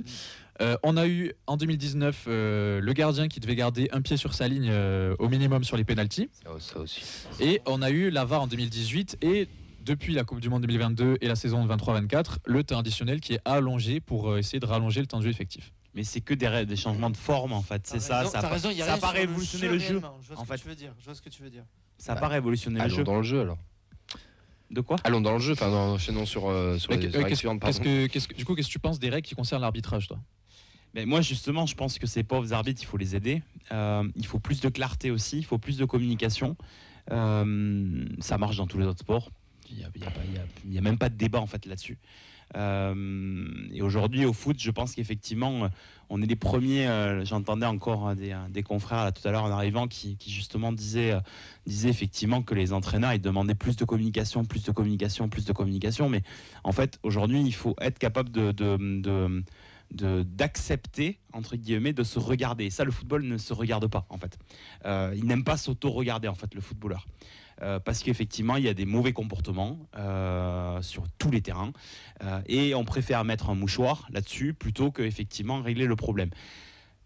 On a eu en 2019 le gardien qui devait garder un pied sur sa ligne au minimum sur les pénaltys. Ça aussi. Et on a eu la VAR en 2018 et depuis la Coupe du Monde 2022 et la saison 23-24, le temps additionnel qui est allongé pour essayer de rallonger le temps de jeu effectif. Mais c'est que des changements de forme en fait, c'est ça. Ça n'a pas révolutionné le jeu. Je vois ce que tu veux dire. Ça n'a pas révolutionné le jeu. Allons dans le jeu alors. De quoi ? Allons dans le jeu, enchaînons sur les règles suivantes. Qu'est-ce que tu penses des règles qui concernent l'arbitrage, toi ? Mais moi justement, je pense que ces pauvres arbitres, il faut les aider. Il faut plus de clarté aussi, il faut plus de communication. Ça marche dans tous les autres sports. Il n'y a même pas de débat en fait là-dessus. Et aujourd'hui au foot, je pense qu'effectivement on est les premiers. J'entendais encore des confrères là, tout à l'heure en arrivant qui justement disaient effectivement que les entraîneurs ils demandaient plus de communication. Mais en fait aujourd'hui il faut être capable d'accepter entre guillemets de se regarder. Et ça, le football ne se regarde pas en fait. Il n'aime pas s'auto-regarder en fait, le footballeur. Parce qu'effectivement il y a des mauvais comportements sur tous les terrains et on préfère mettre un mouchoir là-dessus plutôt que effectivement régler le problème.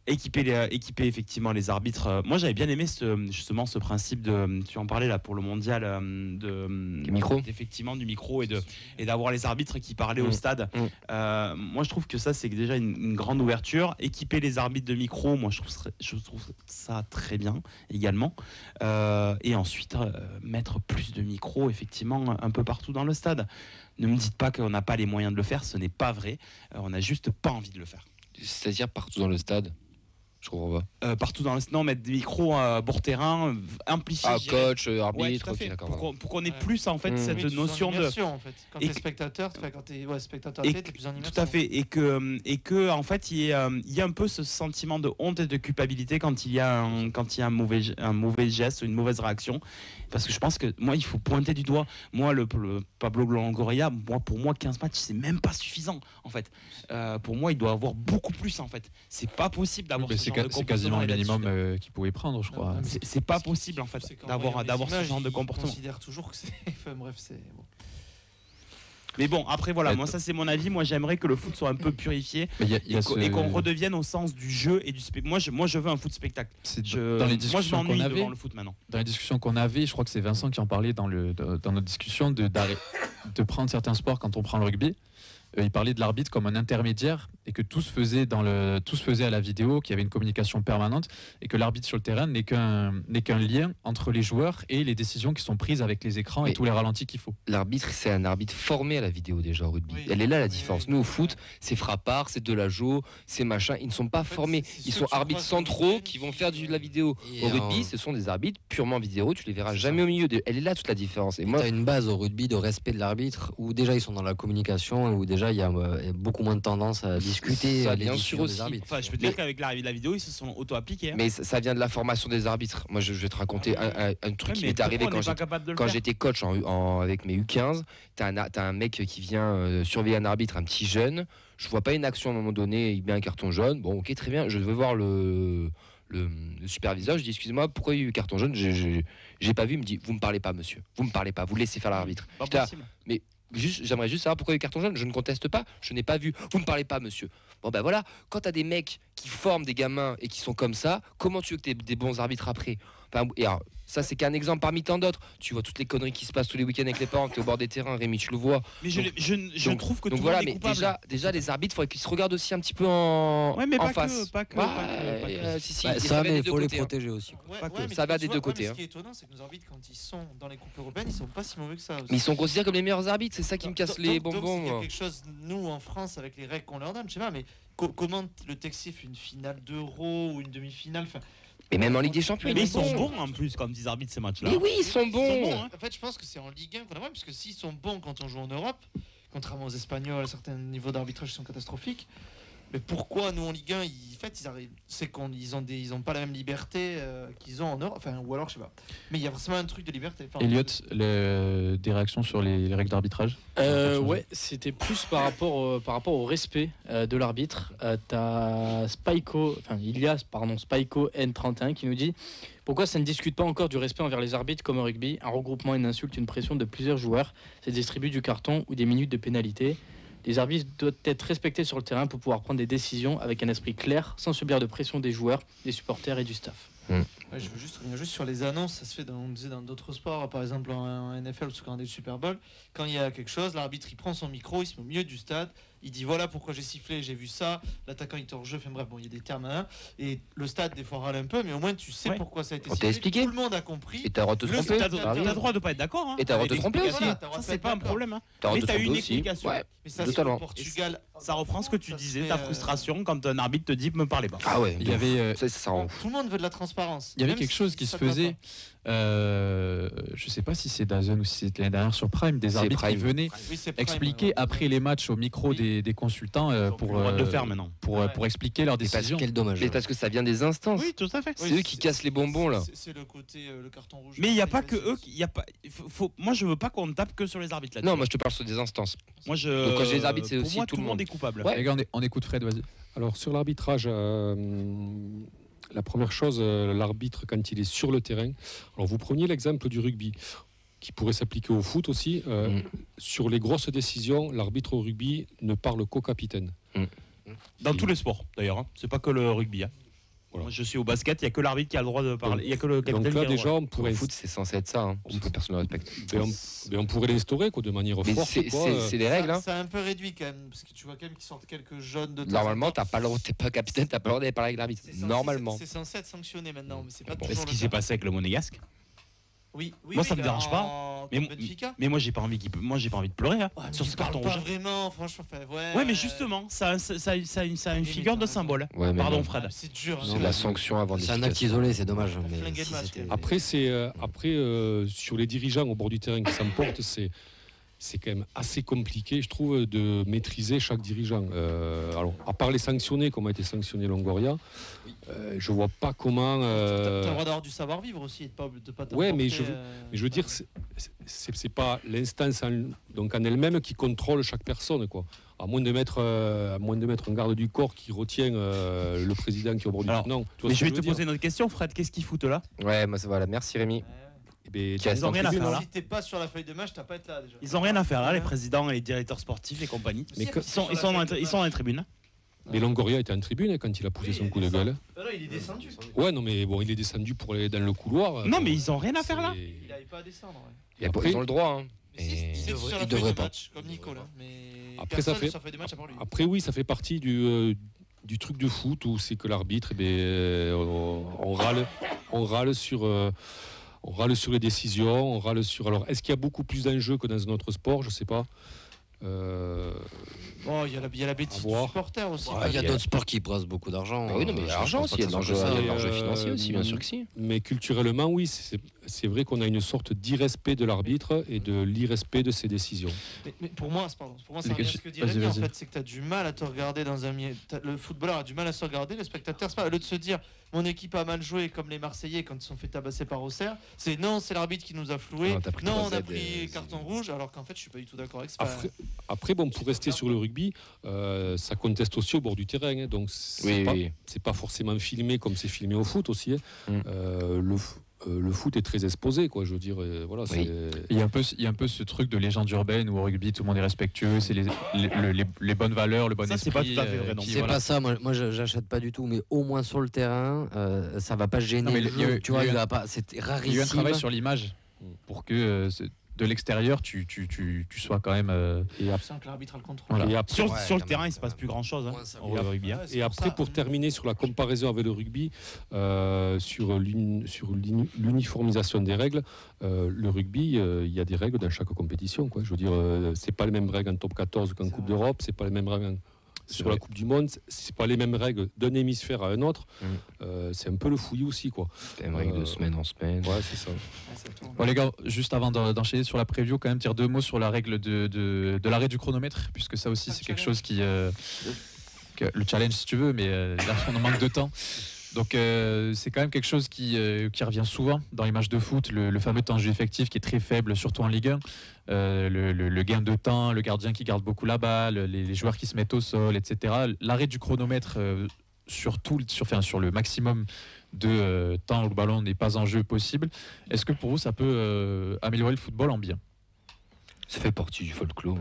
Équiper effectivement les arbitres. Moi j'avais bien aimé ce principe tu en parlais là pour le mondial du micro et d'avoir les arbitres qui parlaient au stade. Moi je trouve que ça c'est déjà une grande ouverture. Équiper les arbitres de micro, moi je trouve ça très bien également. Et ensuite mettre plus de micros effectivement un peu partout dans le stade. Ne me dites pas qu'on n'a pas les moyens de le faire, ce n'est pas vrai. On n'a juste pas envie de le faire. C'est-à-dire partout dans le stade. Je comprends pas. Partout dans le non, mettre des micros bord terrain, amplifier. Coach, arbitre, pour qu'on ait plus en fait cette notion de. En fait. Quand t'es spectateur, quand t'es spectateur, t'es plus en animation. Tout à fait, et que en fait il y a un peu ce sentiment de honte et de culpabilité quand il y a un mauvais geste ou une mauvaise réaction. Parce que je pense que moi il faut pointer du doigt. Moi le Pablo Longoria, pour moi 15 matchs c'est même pas suffisant en fait. Pour moi il doit avoir beaucoup plus en fait. C'est pas possible d'avoir c'est quasiment le minimum qu'il pouvait prendre, je crois. C'est pas possible en fait d'avoir ce genre de comportement. Je considère toujours que c'est. Enfin, bref, c'est bon. Mais bon, après voilà, moi ça c'est mon avis. Moi j'aimerais que le foot soit un peu purifié et qu'on redevienne au sens du jeu et du spectacle. Moi je veux un foot spectacle. Dans les discussions qu'on avait devant le foot maintenant. Dans les discussions qu'on avait, je crois que c'est Vincent qui en parlait dans notre discussion de prendre certains sports quand on prend le rugby. il parlait de l'arbitre comme un intermédiaire et que tout se faisait à la vidéo, qu'il y avait une communication permanente et que l'arbitre sur le terrain n'est qu'un lien entre les joueurs et les décisions qui sont prises avec les écrans et tous les ralentis qu'il faut. L'arbitre, c'est un arbitre formé à la vidéo déjà au rugby. Elle est là la différence. Nous au foot, c'est frappard, c'est Delageau, c'est machin. Ils ne sont pas formés. Ils sont arbitres centraux qui vont faire de la vidéo. Au rugby, ce sont des arbitres purement vidéo. Tu les verras jamais au milieu. Elle est là toute la différence. Et moi, t'as une base au rugby de respect de l'arbitre où déjà ils sont dans la communication, où déjà il y a beaucoup moins de tendance à discuter. Ça, bien sûr aussi. Enfin, je peux te dire qu'avec l'arrivée de la vidéo, ils se sont auto-appliqués. Mais ça vient de la formation des arbitres. Moi, je vais te raconter un truc qui m'est arrivé quand j'étais coach avec mes U15. T'as un mec qui vient surveiller un arbitre, un petit jeune. Je vois pas une action à un moment donné, il met un carton jaune. Bon, ok, très bien. Je vais voir le superviseur. Je dis excusez-moi, pourquoi il y a eu carton jaune? J'ai pas vu. Il me dit vous me parlez pas, monsieur. Vous me parlez pas. Vous laissez faire l'arbitre. Mais j'aimerais juste savoir pourquoi il y a eu carton jaune. Je ne conteste pas. Je n'ai pas vu. Vous me parlez pas, monsieur. Bon ben voilà. Quand t'as des mecs qui forment des gamins et qui sont comme ça, comment tu veux que t'aies des bons arbitres après? Enfin, et alors, ça c'est qu'un exemple parmi tant d'autres. Tu vois toutes les conneries qui se passent tous les week-ends avec les parents. T'es au bord des terrains, Rémi, tu le vois. Mais je trouve que tout le voilà, monde est coupable. déjà les arbitres, il faudrait qu'ils se regardent aussi un petit peu en face. Pas que. Ça, mais il faut les protéger aussi. Ça va des deux côtés. Ce qui est étonnant, c'est que nos arbitres, quand ils sont dans les coupes européennes, ils sont pas si mauvais que ça. Mais ils sont considérés comme les meilleurs arbitres. C'est ça qui me casse les bonbons. Il y a quelque chose, nous en France, avec les règles qu'on leur donne, je sais pas, mais comment le Texif une finale d'Euro ou une demi-finale, mais même en Ligue des Champions, ils sont bons en plus comme des arbitres ces matchs-là. Mais oui, ils sont bons. En fait, je pense que c'est en Ligue 1 qu'on a moins, parce que s'ils sont bons quand on joue en Europe, contrairement aux Espagnols, certains niveaux d'arbitrage sont catastrophiques. Mais pourquoi nous en Ligue 1, c'est qu'ils ont pas la même liberté qu'ils ont en Europe, ou alors je sais pas. Mais il y a forcément un truc de liberté. Elliot, des réactions sur les règles d'arbitrage? Ouais, c'était plus par rapport au respect de l'arbitre. T'as Spyco N31 qui nous dit pourquoi ça ne discute pas encore du respect envers les arbitres comme au rugby. Un regroupement, une insulte, une pression de plusieurs joueurs, c'est distribue du carton ou des minutes de pénalité. Les arbitres doivent être respectés sur le terrain pour pouvoir prendre des décisions avec un esprit clair, sans subir de pression des joueurs, des supporters et du staff. Ouais, je veux juste revenir sur les annonces. Ça se fait on disait dans d'autres sports, par exemple en NFL ou quand on est le Super Bowl. Quand il y a quelque chose, l'arbitre il prend son micro, il se met au milieu du stade, il dit voilà pourquoi j'ai sifflé, j'ai vu ça. L'attaquant il est hors jeu, bref, il y a des termes à un. Et le stade des fois râle un peu, mais au moins tu sais pourquoi ça a été sifflé. Expliqué. Tout le monde a compris. Et t'as le droit de te tromper. T'as le droit de pas être d'accord. Et t'as le droit de te tromper aussi. Ça c'est pas un problème. Mais t'as eu une explication. Mais ça c'est au Portugal. Ça reprend ce que tu disais, ta frustration quand un arbitre te dit me parlez pas. Ah ouais. Il y avait tout le monde veut de la transparence. Il y avait quelque chose qui se faisait. Je sais pas si c'est Dazen ou si c'était l'année dernière sur Prime, des arbitres qui venaient expliquer après les matchs au micro des consultants pour expliquer leurs décisions. Quel dommage. Mais parce que ça vient des instances. Oui, tout à fait. C'est eux qui cassent les bonbons là. C'est le côté le carton rouge. Mais il y a pas que eux. Moi, je veux pas qu'on tape que sur les arbitres là. Non, moi je te parle sur des instances. Moi, donc quand j'ai les arbitres, c'est aussi moi, tout le monde est coupable. Les gars, on écoute Fred, vas-y. Alors sur l'arbitrage. La première chose, l'arbitre quand il est sur le terrain. Alors vous preniez l'exemple du rugby, qui pourrait s'appliquer au foot aussi. Sur les grosses décisions, l'arbitre au rugby ne parle qu'au capitaine. Dans tous les sports, d'ailleurs. C'est pas que le rugby. Voilà. Moi, je suis au basket, il n'y a que l'arbitre qui a le droit de parler. Il y a que le capitaine. Donc là, déjà, on pourrait. Le foot, c'est censé être ça. Personne ne respecte. On pourrait l'instaurer de manière forte. C'est les règles. Ça a un peu réduit quand même, parce que tu vois quand même qu'ils sortent quelques jaunes de temps. Normalement, t'es pas capitaine, t'as pas le droit d'aller parler avec l'arbitre. Normalement. C'est censé être sanctionné maintenant, mais c'est pas toujours. Est-ce qui s'est passé avec le Monégasque? Oui, moi ça me dérange pas. Mais moi j'ai pas envie de pleurer sur ce carton rouge. Pas vraiment, franchement. Ouais, mais justement, ça a une figure de symbole. Ouais, pardon, Fred. C'est dur. C'est la sanction avant. C'est un acte isolé, c'est dommage. Après, sur les dirigeants au bord du terrain qui s'emportent, c'est quand même assez compliqué, je trouve, de maîtriser chaque dirigeant. Alors, à part les sanctionnés, comme a été sanctionné Longoria, je vois pas comment. T'as le droit d'avoir du savoir-vivre aussi, et de pas t'emporter. Ouais, mais je veux dire, c'est pas l'instance en elle-même qui contrôle chaque personne, quoi. À moins de mettre un garde du corps qui retient le président qui est au bord du terrain. Mais je vais te poser une autre question, Fred. Qu'est-ce qu'ils foutent là? Ouais, moi ça va. Merci Rémi. Ils ont rien à faire là. Si t'es pas sur la feuille de match, t'as pas à être là déjà. Ils ont rien à faire là, les présidents et les directeurs sportifs et compagnie. Mais ils sont dans les tribunes. Mais Longoria était en tribune quand il a poussé son coup de gueule. Non, il est descendu. Ouais, non, mais bon, il est descendu pour aller dans le couloir. Non, mais ils ont rien à faire là. Il n'avait pas à descendre. Et après, ils ont le droit. Il devrait pas. Comme Nicolas. Après, ça fait des matchs à part lui. Après, oui, ça fait partie du truc de foot où c'est que l'arbitre, on râle sur les décisions, on râle sur. Alors, est-ce qu'il y a beaucoup plus d'enjeux que dans un autre sport? Je sais pas. Il y a la bêtise du supporter aussi. Il y a d'autres sports qui brassent beaucoup d'argent. Oui, non, mais il y a l'argent aussi, il y a l'enjeu financier aussi, bien sûr que si. Mais culturellement, oui, c'est vrai qu'on a une sorte d'irrespect de l'arbitre et de l'irrespect de ses décisions. Mais pour moi, ça revient à ce que dit Rémi, en fait, c'est que tu as du mal à te regarder dans un milieu. Le footballeur a du mal à se regarder, le spectateur, c'est pas au lieu de se dire mon équipe a mal joué comme les Marseillais quand ils se sont fait tabasser par Auxerre, c'est non, c'est l'arbitre qui nous a floué, on a pris carton rouge, alors qu'en fait, je suis pas du tout d'accord avec ça. Après, bon, pour rester sur le rugby, ça conteste aussi au bord du terrain, hein, donc c'est pas forcément filmé comme c'est filmé au foot aussi. Hein. Le foot est très exposé, quoi. Je veux dire, voilà. Il y a un peu ce truc de légende urbaine où au rugby tout le monde est respectueux, c'est les bonnes valeurs, le bon esprit. C'est pas tout à fait vrai. C'est pas ça. Moi, j'achète pas du tout. Mais au moins sur le terrain, ça va pas gêner. Tu vois, c'est rarissime. Il y a eu un travail sur l'image pour que de l'extérieur, tu sois quand même. Et après, que l'arbitre a le contrôle. Voilà. Et après, sur le terrain, il se passe plus grand chose. Et après, pour terminer sur la comparaison avec le rugby, sur l'uniformisation des règles, le rugby, il y a des règles dans chaque compétition, quoi. Je veux dire, c'est pas les mêmes règles en top 14 qu'en Coupe d'Europe, c'est pas les mêmes règles sur la Coupe du Monde, c'est pas les mêmes règles d'un hémisphère à un autre. C'est un peu le fouillis aussi, quoi. C'est les règles de semaine en semaine. Ouais, c'est ça. Bon, les gars, juste avant d'enchaîner sur la preview, quand même dire 2 mots sur la règle de l'arrêt du chronomètre, puisque ça aussi c'est quelque chose qui le challenge si tu veux, mais là on en manque de temps. Donc c'est quand même quelque chose qui revient souvent dans les matchs de foot, le fameux temps de jeu effectif qui est très faible, surtout en Ligue 1. Le gain de temps, le gardien qui garde beaucoup la balle, les joueurs qui se mettent au sol, etc. L'arrêt du chronomètre sur le maximum de temps où le ballon n'est pas en jeu possible. Est-ce que pour vous ça peut améliorer le football en bien? Ça fait partie du folklore.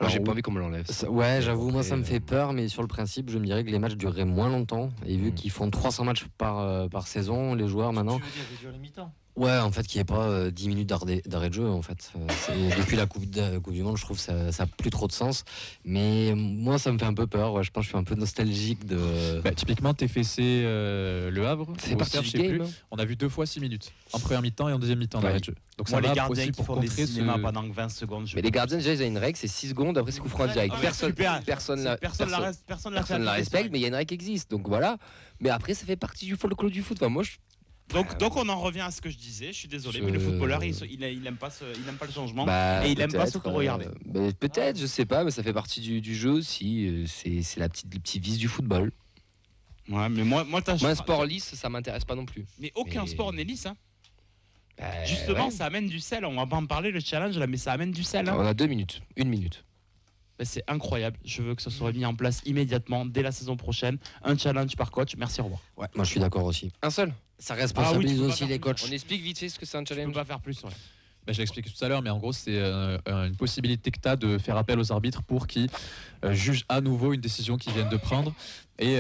Alors, j'ai pas envie qu'on me l'enlève. Ouais, j'avoue, moi ça me fait peur, mais sur le principe, je me dirais que les matchs dureraient moins longtemps. Et vu qu'ils font 300 matchs par saison, les joueurs maintenant. Tu veux dire réduire les mi-temps? Ouais, en fait, qu'il n'y ait pas 10 minutes d'arrêt de jeu, en fait. Depuis la coupe du Monde, je trouve que ça n'a plus trop de sens. Mais moi, ça me fait un peu peur. Ouais, je pense que je suis un peu nostalgique de... typiquement, TFC Le Havre, c'est parti du game, hein. On a vu 2 fois 6 minutes. En première mi-temps et en deuxième mi-temps d'arrêt de jeu. Donc ça les gardiens qui font des cinémas pendant 20 secondes. Mais les gardiens, déjà, ils ont une règle, c'est 6 secondes, après c'est coup franc direct. Personne la respecte, mais il y a une règle qui existe. Donc voilà. Mais après, ça fait partie du folklore du foot. Enfin, moi, Donc on en revient à ce que je disais, je suis désolé, mais le footballeur il aime pas le changement et il aime pas s'auto-regarder. Peut-être, je sais pas, mais ça fait partie du jeu aussi, c'est le petit vice du football. Ouais, mais moi un sport lisse, ça m'intéresse pas non plus. Mais aucun sport n'est lisse, hein. Justement, ça amène du sel, on va pas en parler le challenge là, mais ça amène du sel. Hein. On a 2 minutes, 1 minute. C'est incroyable, je veux que ça soit mis en place immédiatement dès la saison prochaine, un challenge par coach, merci, au revoir. Ouais, moi je suis d'accord aussi. Un seul. Ça responsabilise aussi les coachs. On explique vite fait ce que c'est un challenge. On peut pas faire plus, ouais. Je l'explique tout à l'heure, mais en gros, c'est une possibilité que tu as de faire appel aux arbitres pour qu'ils jugent à nouveau une décision qu'ils viennent de prendre et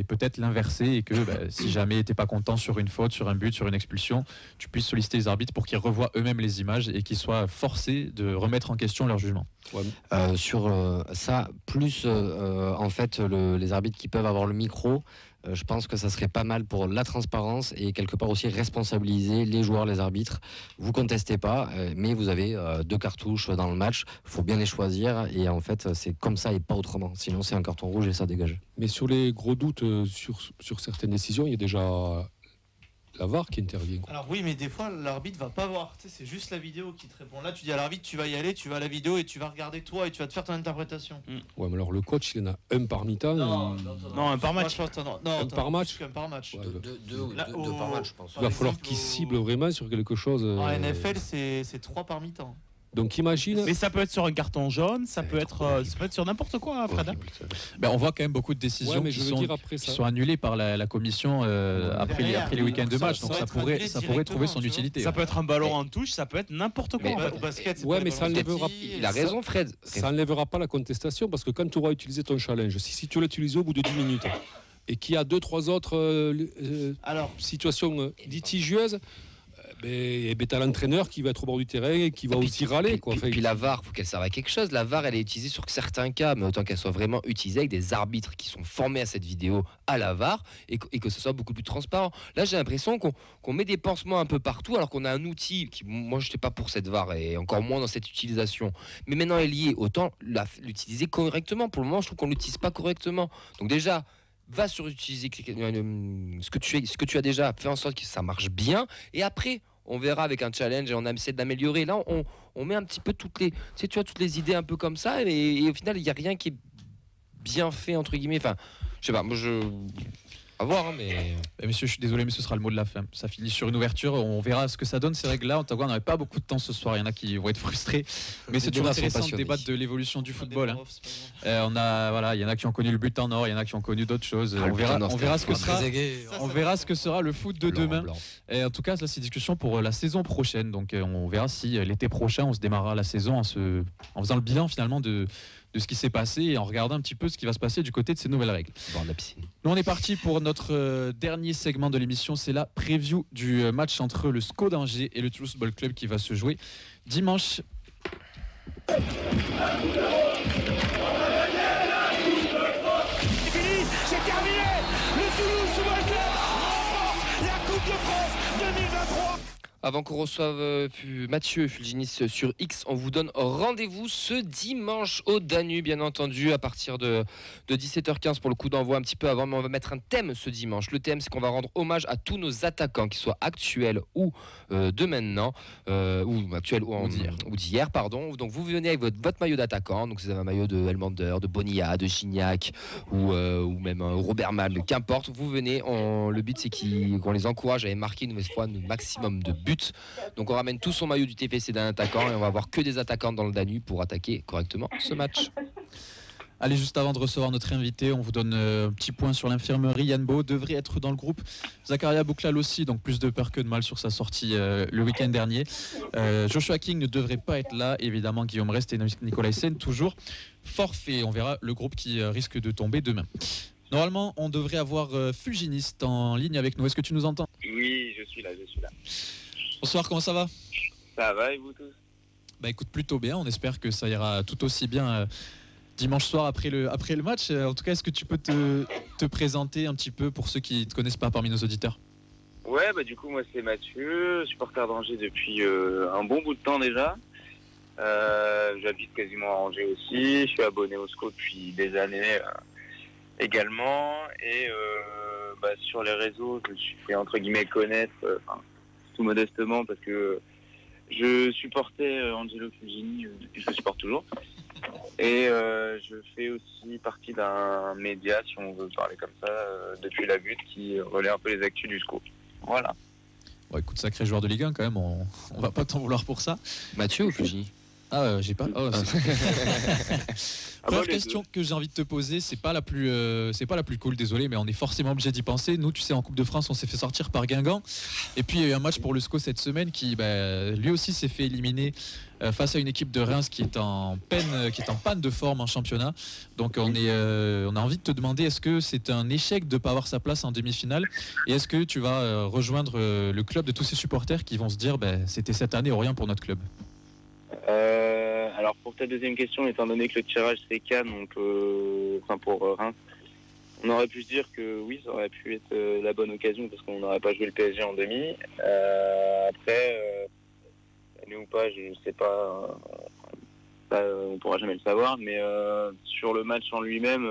peut-être l'inverser et que si jamais tu n'es pas content sur une faute, sur un but, sur une expulsion, tu puisses solliciter les arbitres pour qu'ils revoient eux-mêmes les images et qu'ils soient forcés de remettre en question leur jugement. Ouais. Sur ça, plus en fait les arbitres qui peuvent avoir le micro, je pense que ça serait pas mal pour la transparence et quelque part aussi responsabiliser les joueurs, les arbitres. Vous contestez pas, mais vous avez 2 cartouches dans le match. Il faut bien les choisir et en fait c'est comme ça et pas autrement. Sinon c'est un carton rouge et ça dégage. Mais sur les gros doutes sur certaines décisions, il y a déjà la VAR qui intervient. Alors oui, mais des fois l'arbitre va pas voir. Tu sais, c'est juste la vidéo qui te répond. Là, tu dis à l'arbitre, tu vas y aller, tu vas à la vidéo et tu vas regarder toi et tu vas te faire ton interprétation. Ouais, mais alors le coach, il en a un par mi-temps. Non, un par match. Un par match. Un par match. Deux par match, je pense. Il va falloir qu'il cible vraiment sur quelque chose. En NFL, c'est 3 par mi-temps. Donc imagine. Mais ça peut être sur un carton jaune, ça peut être sur n'importe quoi, hein, Fred. On voit quand même beaucoup de décisions qui sont annulées par la commission après les week-ends de match. Donc ça pourrait trouver son utilité. Ça peut être un ballon en touche, ça peut être n'importe quoi. Au basket, ouais, mais ça enlèvera. Il a raison, Fred. Ça enlèvera pas la contestation parce que quand tu auras utilisé ton challenge, si tu l'as utilisé au bout de 10 minutes et qu'il y a 2-3 autres situations litigieuses. Et t'as l'entraîneur qui va être au bord du terrain et qui va aussi râler. Puis la VAR, il faut qu'elle serve à quelque chose. La VAR, elle est utilisée sur certains cas, mais autant qu'elle soit vraiment utilisée avec des arbitres qui sont formés à cette vidéo à la VAR et que ce soit beaucoup plus transparent. Là, j'ai l'impression qu'on met des pansements un peu partout alors qu'on a un outil qui, moi, je n'étais pas pour cette VAR et encore moins dans cette utilisation. Mais maintenant, elle y est. Autant l'utiliser correctement. Pour le moment, je trouve qu'on ne l'utilise pas correctement. Donc déjà, va sur utiliser ce que tu as déjà, fais en sorte que ça marche bien, et après on verra avec un challenge et on essaie d'améliorer. Là on met un petit peu toutes les idées un peu comme ça, et au final il n'y a rien qui est bien fait entre guillemets. Enfin, je sais pas, moi à voir, mais messieurs, je suis désolé, mais ce sera le mot de la fin. Ça finit sur une ouverture, on verra ce que ça donne. C'est vrai que là, on n'avait pas beaucoup de temps ce soir, il y en a qui vont être frustrés, mais c'est toujours intéressant de débattre de l'évolution du football. Il y en a qui ont connu le but en or, il y en a qui ont connu d'autres choses. On verra ce que sera le foot de demain. Et en tout cas, là, c'est discussion pour la saison prochaine. Donc on verra si l'été prochain, on se démarrera la saison en faisant le bilan finalement de ce qui s'est passé et en regardant un petit peu ce qui va se passer du côté de ces nouvelles règles. La piscine. Nous, on est parti pour notre dernier segment de l'émission. C'est la preview du match entre le SCO d'Angers et le Toulouse Football Club qui va se jouer dimanche. C'est fini, c'est terminé. Le Toulouse Football Club remporte la Coupe de France 2023. Avant qu'on reçoive Mathieu Fulginis sur X, on vous donne rendez-vous ce dimanche au Danube, bien entendu, à partir de 17h15 pour le coup d'envoi un petit peu avant, mais on va mettre un thème ce dimanche. Le thème, c'est qu'on va rendre hommage à tous nos attaquants, qu'ils soient actuels ou de maintenant, ou actuels ou d'hier, pardon. Donc vous venez avec votre maillot d'attaquant, donc vous avez un maillot de Elmander, de Bonilla, de Gignac, ou même Robert Mal, qu'importe, vous venez, le but c'est qu'on les encourage à marquer une nouvelle fois un maximum de buts. Donc on ramène tout son maillot du TPC d'un attaquant et on va avoir que des attaquants dans le Danube pour attaquer correctement ce match. Allez, juste avant de recevoir notre invité, on vous donne un petit point sur l'infirmerie. Yann Beau devrait être dans le groupe. Zakaria Bouklal aussi, donc plus de peur que de mal sur sa sortie le week-end dernier. Joshua King ne devrait pas être là. Évidemment, Guillaume Rest et Nicolas Hyssen toujours forfait. On verra le groupe qui risque de tomber demain. Normalement, on devrait avoir Fulginiste en ligne avec nous. Est-ce que tu nous entends ? Oui, je suis là. Bonsoir, comment ça va ? Ça va et vous tous ? Bah écoute, plutôt bien. On espère que ça ira tout aussi bien dimanche soir après le match. En tout cas, est-ce que tu peux te présenter un petit peu pour ceux qui ne te connaissent pas parmi nos auditeurs ? Ouais, bah du coup, moi c'est Mathieu, supporter d'Angers depuis un bon bout de temps déjà. J'habite quasiment à Angers aussi. Je suis abonné au SCO depuis des années également. Et sur les réseaux, je me suis fait entre guillemets connaître, tout modestement, parce que je supportais Angelo Fulgini et je le supporte toujours. Et je fais aussi partie d'un média, si on veut parler comme ça, depuis la butte, qui relaie un peu les actus du SCO. Voilà. Bon, écoute, sacré joueur de Ligue 1 quand même, on va pas t'en vouloir pour ça. Mathieu ou Fulgini ? J'ai pas. Première question que j'ai envie de te poser, c'est pas la plus cool, désolé, mais on est forcément obligé d'y penser. Nous, tu sais, en Coupe de France, on s'est fait sortir par Guingamp, et puis il y a eu un match pour le SCO cette semaine qui, lui aussi, s'est fait éliminer face à une équipe de Reims qui est en panne de forme en championnat. Donc on a envie de te demander, est-ce que c'est un échec de ne pas avoir sa place en demi-finale, et est-ce que tu vas rejoindre le club de tous ces supporters qui vont se dire, c'était cette année ou rien pour notre club? Alors pour ta deuxième question, étant donné que le tirage c'est Cannes, pour Reims, on aurait pu se dire que oui, ça aurait pu être la bonne occasion parce qu'on n'aurait pas joué le PSG en demi. Après, année ou pas, je ne sais pas, on pourra jamais le savoir, mais sur le match en lui-même,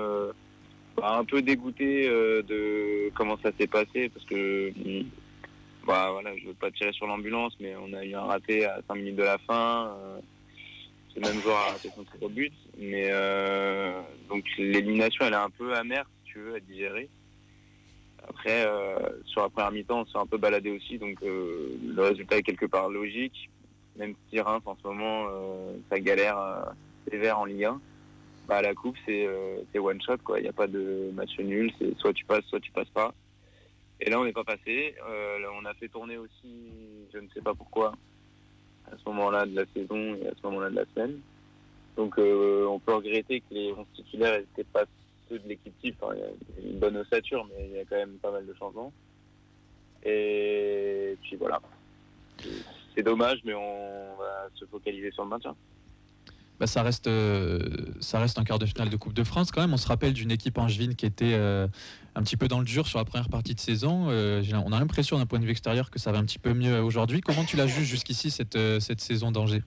un peu dégoûté de comment ça s'est passé parce que je veux pas tirer sur l'ambulance, mais on a eu un raté à 5 minutes de la fin. Ce même joueur a raté son tir au but. Mais donc l'élimination, elle est un peu amère, si tu veux, à digérer. Après, sur la première mi-temps, on s'est un peu baladé aussi. Donc le résultat est quelque part logique. Même si Reims, en ce moment, ça galère sévère en Ligue 1. La coupe, c'est one shot, quoi. Il n'y a pas de match nul. C'est soit tu passes pas. Et là, on n'est pas passé. On a fait tourner aussi, je ne sais pas pourquoi, à ce moment-là de la saison et à ce moment-là de la semaine. Donc, on peut regretter que les 11 titulaires n'étaient pas ceux de l'équipe type. Il y a une bonne ossature, mais il y a quand même pas mal de changements. Et puis voilà. c'est dommage, mais on va se focaliser sur le maintien. Bah, ça reste un quart de finale de Coupe de France quand même. On se rappelle d'une équipe angevine qui était un petit peu dans le dur sur la première partie de saison. On a l'impression d'un point de vue extérieur que ça va un petit peu mieux aujourd'hui. Comment tu la juges jusqu'ici cette saison d'Angers?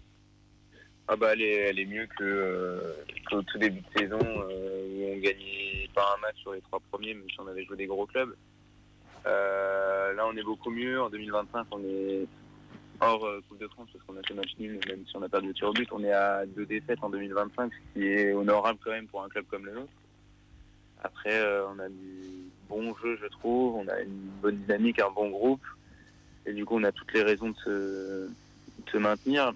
Elle est mieux qu'au tout début de saison où on gagnait pas un match sur les 3 premiers, même si on avait joué des gros clubs. Là, on est beaucoup mieux. En 2025, on est hors Coupe de France parce qu'on a fait match nul, même si on n'a pas de tir au but. On est à 2 défaites en 2025, ce qui est honorable quand même pour un club comme le nôtre. Après, on a du bon jeu, je trouve. On a une bonne dynamique, un bon groupe. Et du coup, on a toutes les raisons de se maintenir.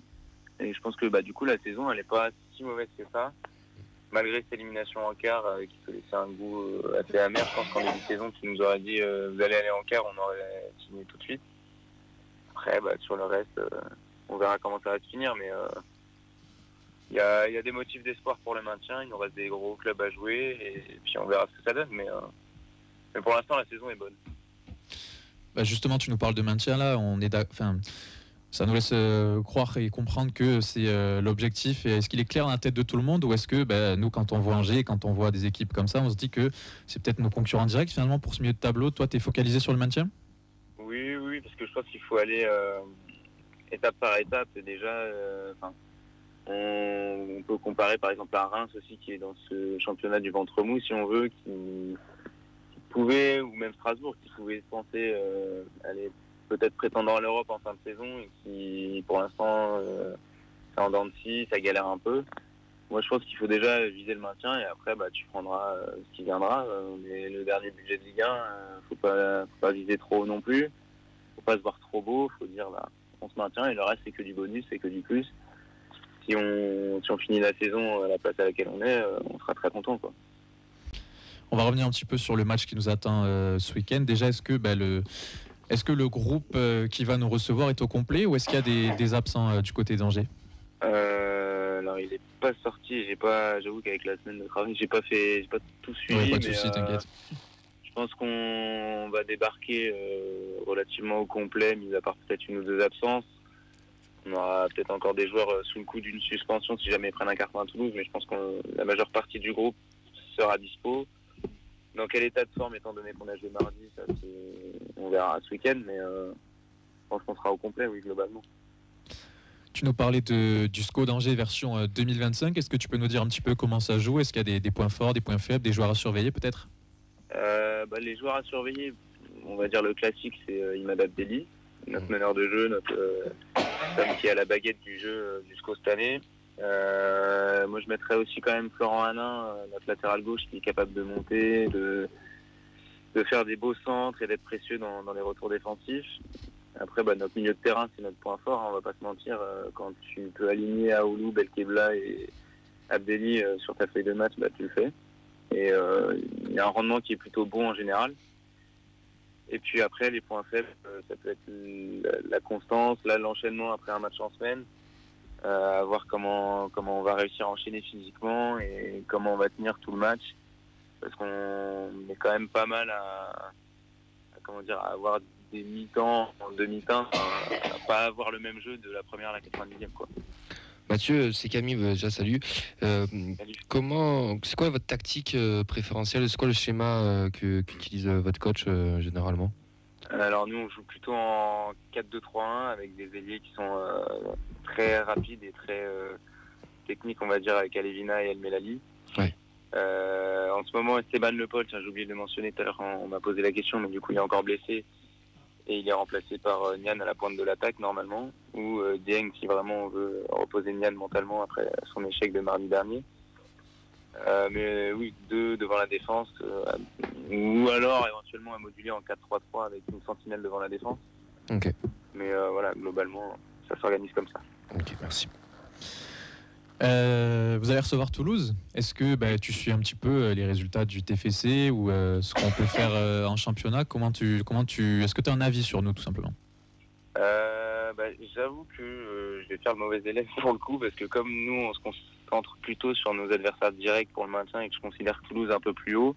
Et je pense que du coup, la saison, elle n'est pas si mauvaise que ça. Malgré cette élimination en quart qui peut laisser un goût assez amer, je pense qu'en début de saison, tu nous aurais dit vous allez aller en quart, on aurait signé tout de suite. Après, sur le reste, on verra comment ça va se finir, mais il y a des motifs d'espoir pour le maintien. Il nous reste des gros clubs à jouer, et puis on verra ce que ça donne. Mais pour l'instant, la saison est bonne. Justement, tu nous parles de maintien là. Ça nous laisse croire et comprendre que c'est l'objectif. Et est-ce qu'il est clair dans la tête de tout le monde, ou est-ce que nous, quand on voit Angers, quand on voit des équipes comme ça, on se dit que c'est peut-être nos concurrents directs finalement pour ce milieu de tableau? Toi, tu es focalisé sur le maintien? Oui, parce que je pense qu'il faut aller étape par étape. Et déjà, on peut comparer par exemple à Reims aussi, qui est dans ce championnat du ventre mou, si on veut, qui pouvait, ou même Strasbourg, qui pouvait penser aller peut-être prétendant à l'Europe en fin de saison, et qui pour l'instant c'est en dents de scie, ça galère un peu. Moi je pense qu'il faut déjà viser le maintien, et après tu prendras ce qui viendra. On est le dernier budget de Ligue 1, faut pas viser trop haut non plus, faut pas se voir trop beau, faut dire on se maintient, et le reste c'est que du bonus, c'est que du plus. Si on finit la saison à la place à laquelle on est, on sera très content, quoi. On va revenir un petit peu sur le match qui nous attend ce week-end. Déjà, est-ce que le groupe qui va nous recevoir est au complet, ou est-ce qu'il y a des absents du côté d'Angers? Alors il n'est pas sorti, j'avoue qu'avec la semaine de travail, j'ai pas tout suivi. Pas de soucis, t'inquiète. Je pense qu'on va débarquer relativement au complet, mis à part peut-être 1 ou 2 absences. On aura peut-être encore des joueurs sous le coup d'une suspension si jamais ils prennent un carton à Toulouse, mais je pense que la majeure partie du groupe sera dispo. Dans quel état de forme, étant donné qu'on a joué mardi, on verra ce week-end, mais je pense qu'on sera au complet, oui, globalement. Tu nous parlais du SCO d'Angers version 2025. Est-ce que tu peux nous dire un petit peu comment ça joue? Est-ce qu'il y a des points forts, des points faibles, des joueurs à surveiller peut-être? Les joueurs à surveiller, on va dire le classique, c'est Imad Abdelli, notre meneur de jeu, notre homme qui est à la baguette du jeu du SCO cette année. Moi je mettrais aussi quand même Florent Hanin, notre latéral gauche, qui est capable de monter, de faire des beaux centres et d'être précieux dans les retours défensifs. Après notre milieu de terrain, c'est notre point fort, on va pas se mentir. Quand tu peux aligner Aoulou, Belkebla et Abdelli sur ta feuille de match, tu le fais. Et il y a un rendement qui est plutôt bon en général. Et puis après, les points faibles, ça peut être la constance, l'enchaînement après un match en semaine. À voir comment on va réussir à enchaîner physiquement et comment on va tenir tout le match, parce qu'on est quand même pas mal à avoir des mi-temps en demi-temps, à pas avoir le même jeu de la première à la 90e, quoi. Mathieu, c'est Camille, déjà salut. C'est quoi votre tactique préférentielle? C'est quoi le schéma qu'utilise votre coach généralement? Alors nous on joue plutôt en 4-2-3-1 avec des ailiers qui sont très rapides et très techniques, on va dire, avec Alevina et El Melali. Ouais. En ce moment, Esteban Le Paul, j'ai oublié de le mentionner tout à l'heure, on m'a posé la question, mais du coup il est encore blessé et il est remplacé par Nian à la pointe de l'attaque normalement, ou Dieng si vraiment on veut reposer Nian mentalement après son échec de mardi dernier. Mais oui, 2 devant la défense, ou alors éventuellement à moduler en 4-3-3 avec une sentinelle devant la défense. Ok. Mais voilà, globalement, ça s'organise comme ça. Ok, merci. Vous allez recevoir Toulouse. Est-ce que tu suis un petit peu les résultats du TFC ou ce qu'on peut faire en championnat? Est-ce que tu as un avis sur nous, tout simplement? J'avoue que je vais faire le mauvais élève pour le coup, parce que comme nous, on se concentre plutôt sur nos adversaires directs pour le maintien et que je considère Toulouse un peu plus haut,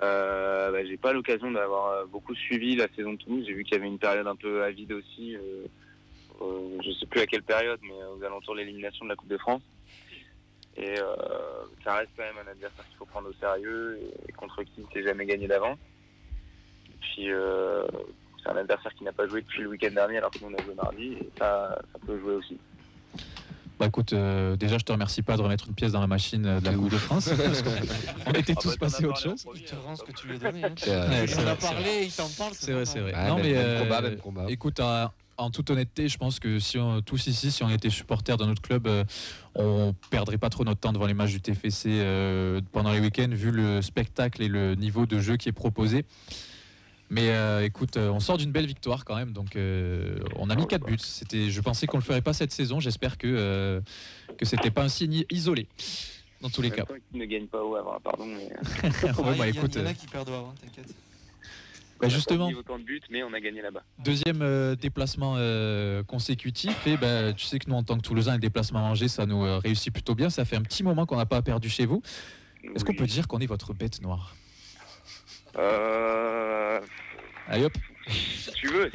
j'ai pas l'occasion d'avoir beaucoup suivi la saison de Toulouse. J'ai vu qu'il y avait une période un peu avide aussi, je sais plus à quelle période, mais aux alentours de l'élimination de la Coupe de France. Et ça reste quand même un adversaire qu'il faut prendre au sérieux et contre qui il s'est jamais gagné d'avance. Et puis c'est un adversaire qui n'a pas joué depuis le week-end dernier alors que nous on a joué mardi et ça peut jouer aussi. Bah écoute, déjà je te remercie pas de remettre une pièce dans la machine de la Coupe de France. Parce qu'on était tous passés à autre chose. Il te rend ce que tu lui as donné. Hein. Il en a parlé, il t'en parle. C'est vrai. Ah, non mais même combat. Écoute, en toute honnêteté, je pense que si on était supporters de notre club, on perdrait pas trop notre temps devant les matchs du TFC pendant les week-ends, vu le spectacle et le niveau de jeu qui est proposé. Mais écoute, on sort d'une belle victoire quand même, donc on a mis 4 buts. Je pensais qu'on le ferait pas cette saison. J'espère que c'était pas un signe isolé. Dans tous les cas. Qui ne gagne pas au Havre, pardon. Mais... il y en a qui perdent au Havre, t'inquiète. Bah justement, autant de buts, mais on a gagné là-bas. Deuxième déplacement consécutif, et tu sais que nous en tant que Toulousains, les déplacements à Angers, ça nous réussit plutôt bien. Ça fait un petit moment qu'on n'a pas perdu chez vous. Est-ce qu'on peut dire qu'on est votre bête noire? Allez hop. Si tu veux,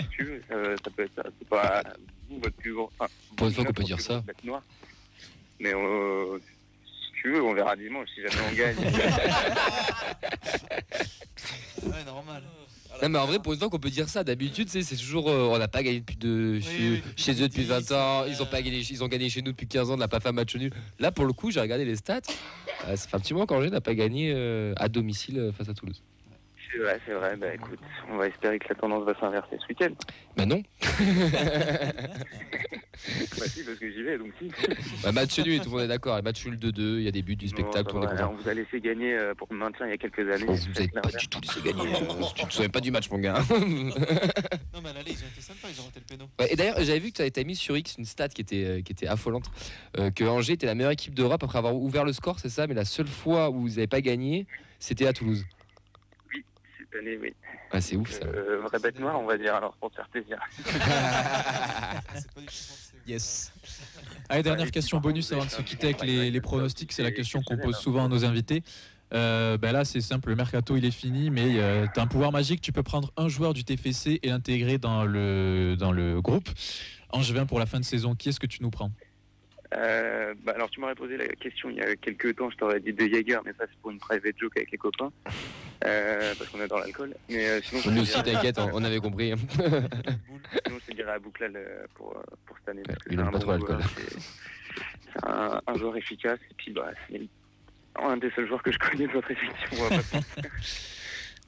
ça peut être ça. C'est pas vous votre plus gros. Pour une fois qu'on peut dire ça. Bête noire. Mais si tu veux, on verra dimanche si jamais on gagne. Ouais, normal. Non mais en vrai pour une fois qu'on peut dire ça, d'habitude c'est toujours on n'a pas gagné chez eux depuis 20 ans, ils ont gagné chez nous depuis 15 ans, on n'a pas fait un match nul. Là pour le coup j'ai regardé les stats, ça fait un petit moment qu'Angers n'a pas gagné à domicile face à Toulouse. C'est vrai, bah écoute, on va espérer que la tendance va s'inverser ce week-end. Bah non. Bah si, parce que j'y vais, donc si. Bah match nul, tout le monde est d'accord, match nul 2-2, il y a des buts, du spectacle, tout le monde est content. On vous a laissé gagner pour le maintien il y a quelques années. On vous avez pas du tout laissé gagner, tu te souviens pas du match mon gars. Non mais à l'aller ils ont été sympas, ils ont raté le péno. Ouais, et d'ailleurs j'avais vu que tu avais mis sur X une stat qui était affolante, que Angers était la meilleure équipe d'Europe après avoir ouvert le score, c'est ça, mais la seule fois où vous n'avez pas gagné, c'était à Toulouse. Cette année, oui. Ah, c'est ouf ça. Vraie bête noire, on va dire, alors pour te faire plaisir. Yes. Allez, dernière question bonus avant de se quitter avec les pronostics. C'est la question qu'on pose souvent à nos invités. Là, c'est simple, le mercato il est fini, mais tu as un pouvoir magique. Tu peux prendre un joueur du TFC et l'intégrer dans le groupe angevin pour la fin de saison. Qui est-ce que tu nous prends? Alors tu m'aurais posé la question il y a quelques temps, je t'aurais dit De Jaeger, mais ça c'est pour une private joke avec les copains, parce qu'on adore l'alcool. Mais sinon, nous aussi, t'inquiète, on avait compris. Sinon je te dirais à Bouklal pour cette année. Parce que il n'aime pas trop l'alcool. C'est un joueur efficace, et puis c'est un des seuls joueurs que je connais de votre effectif.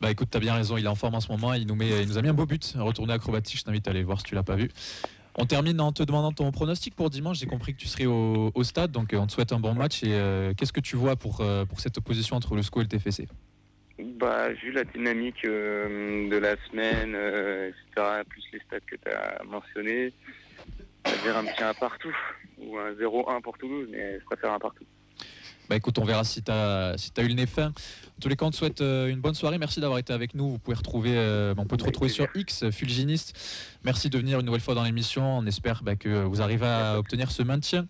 Bah écoute, t'as bien raison, il est en forme en ce moment, il nous a mis un beau but, un retourné acrobatique, je t'invite à aller voir si tu l'as pas vu. On termine en te demandant ton pronostic pour dimanche. J'ai compris que tu serais au stade, donc on te souhaite un bon match. Et qu'est-ce que tu vois pour cette opposition entre le SCO et le TFC? Vu la dynamique de la semaine, etc., plus les stats que tu as mentionnés, c'est-à-dire un petit 1 partout, ou un 0-1 pour Toulouse, mais je préfère un partout. Bah écoute, on verra si t'as eu le nez fin. En tous les cas, on te souhaite une bonne soirée. Merci d'avoir été avec nous. Vous pouvez retrouver, on peut te retrouver sur X, Fulginiste. Merci de venir une nouvelle fois dans l'émission. On espère que vous arrivez à obtenir ce maintien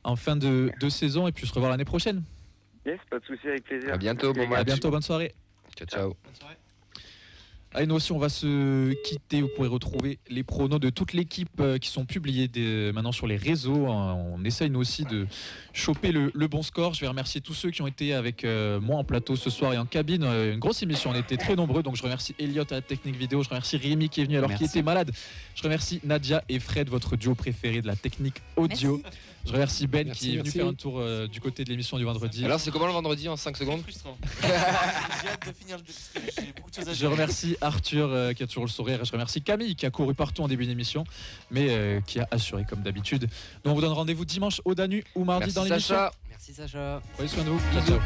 en fin de saison et puis se revoir l'année prochaine. Yes, pas de souci, avec plaisir. À bientôt, bon match. À bientôt, bonne soirée. Ciao. Bonne soirée. Allez, nous aussi on va se quitter. Vous pourrez retrouver les pronos de toute l'équipe qui sont publiés maintenant sur les réseaux. On essaye nous aussi de choper le bon score. Je vais remercier tous ceux qui ont été avec moi en plateau ce soir et en cabine. Une grosse émission, on était très nombreux. Donc je remercie Elliot à la technique vidéo. Je remercie Rémi qui est venu alors qu'il était malade. Je remercie Nadia et Fred, votre duo préféré de la technique audio. Merci. Je remercie Ben qui est venu faire un tour du côté de l'émission du vendredi. Alors c'est comment le vendredi en 5 secondes? Frustrant. J'ai hâte de finir j'ai beaucoup de choses à dire. Je remercie Arthur qui a toujours le sourire. Et je remercie Camille qui a couru partout en début d'émission, mais qui a assuré comme d'habitude. Donc on vous donne rendez-vous dimanche au Danu ou mardi dans l'émission. Merci Sacha. Prenez soin de vous. Ciao.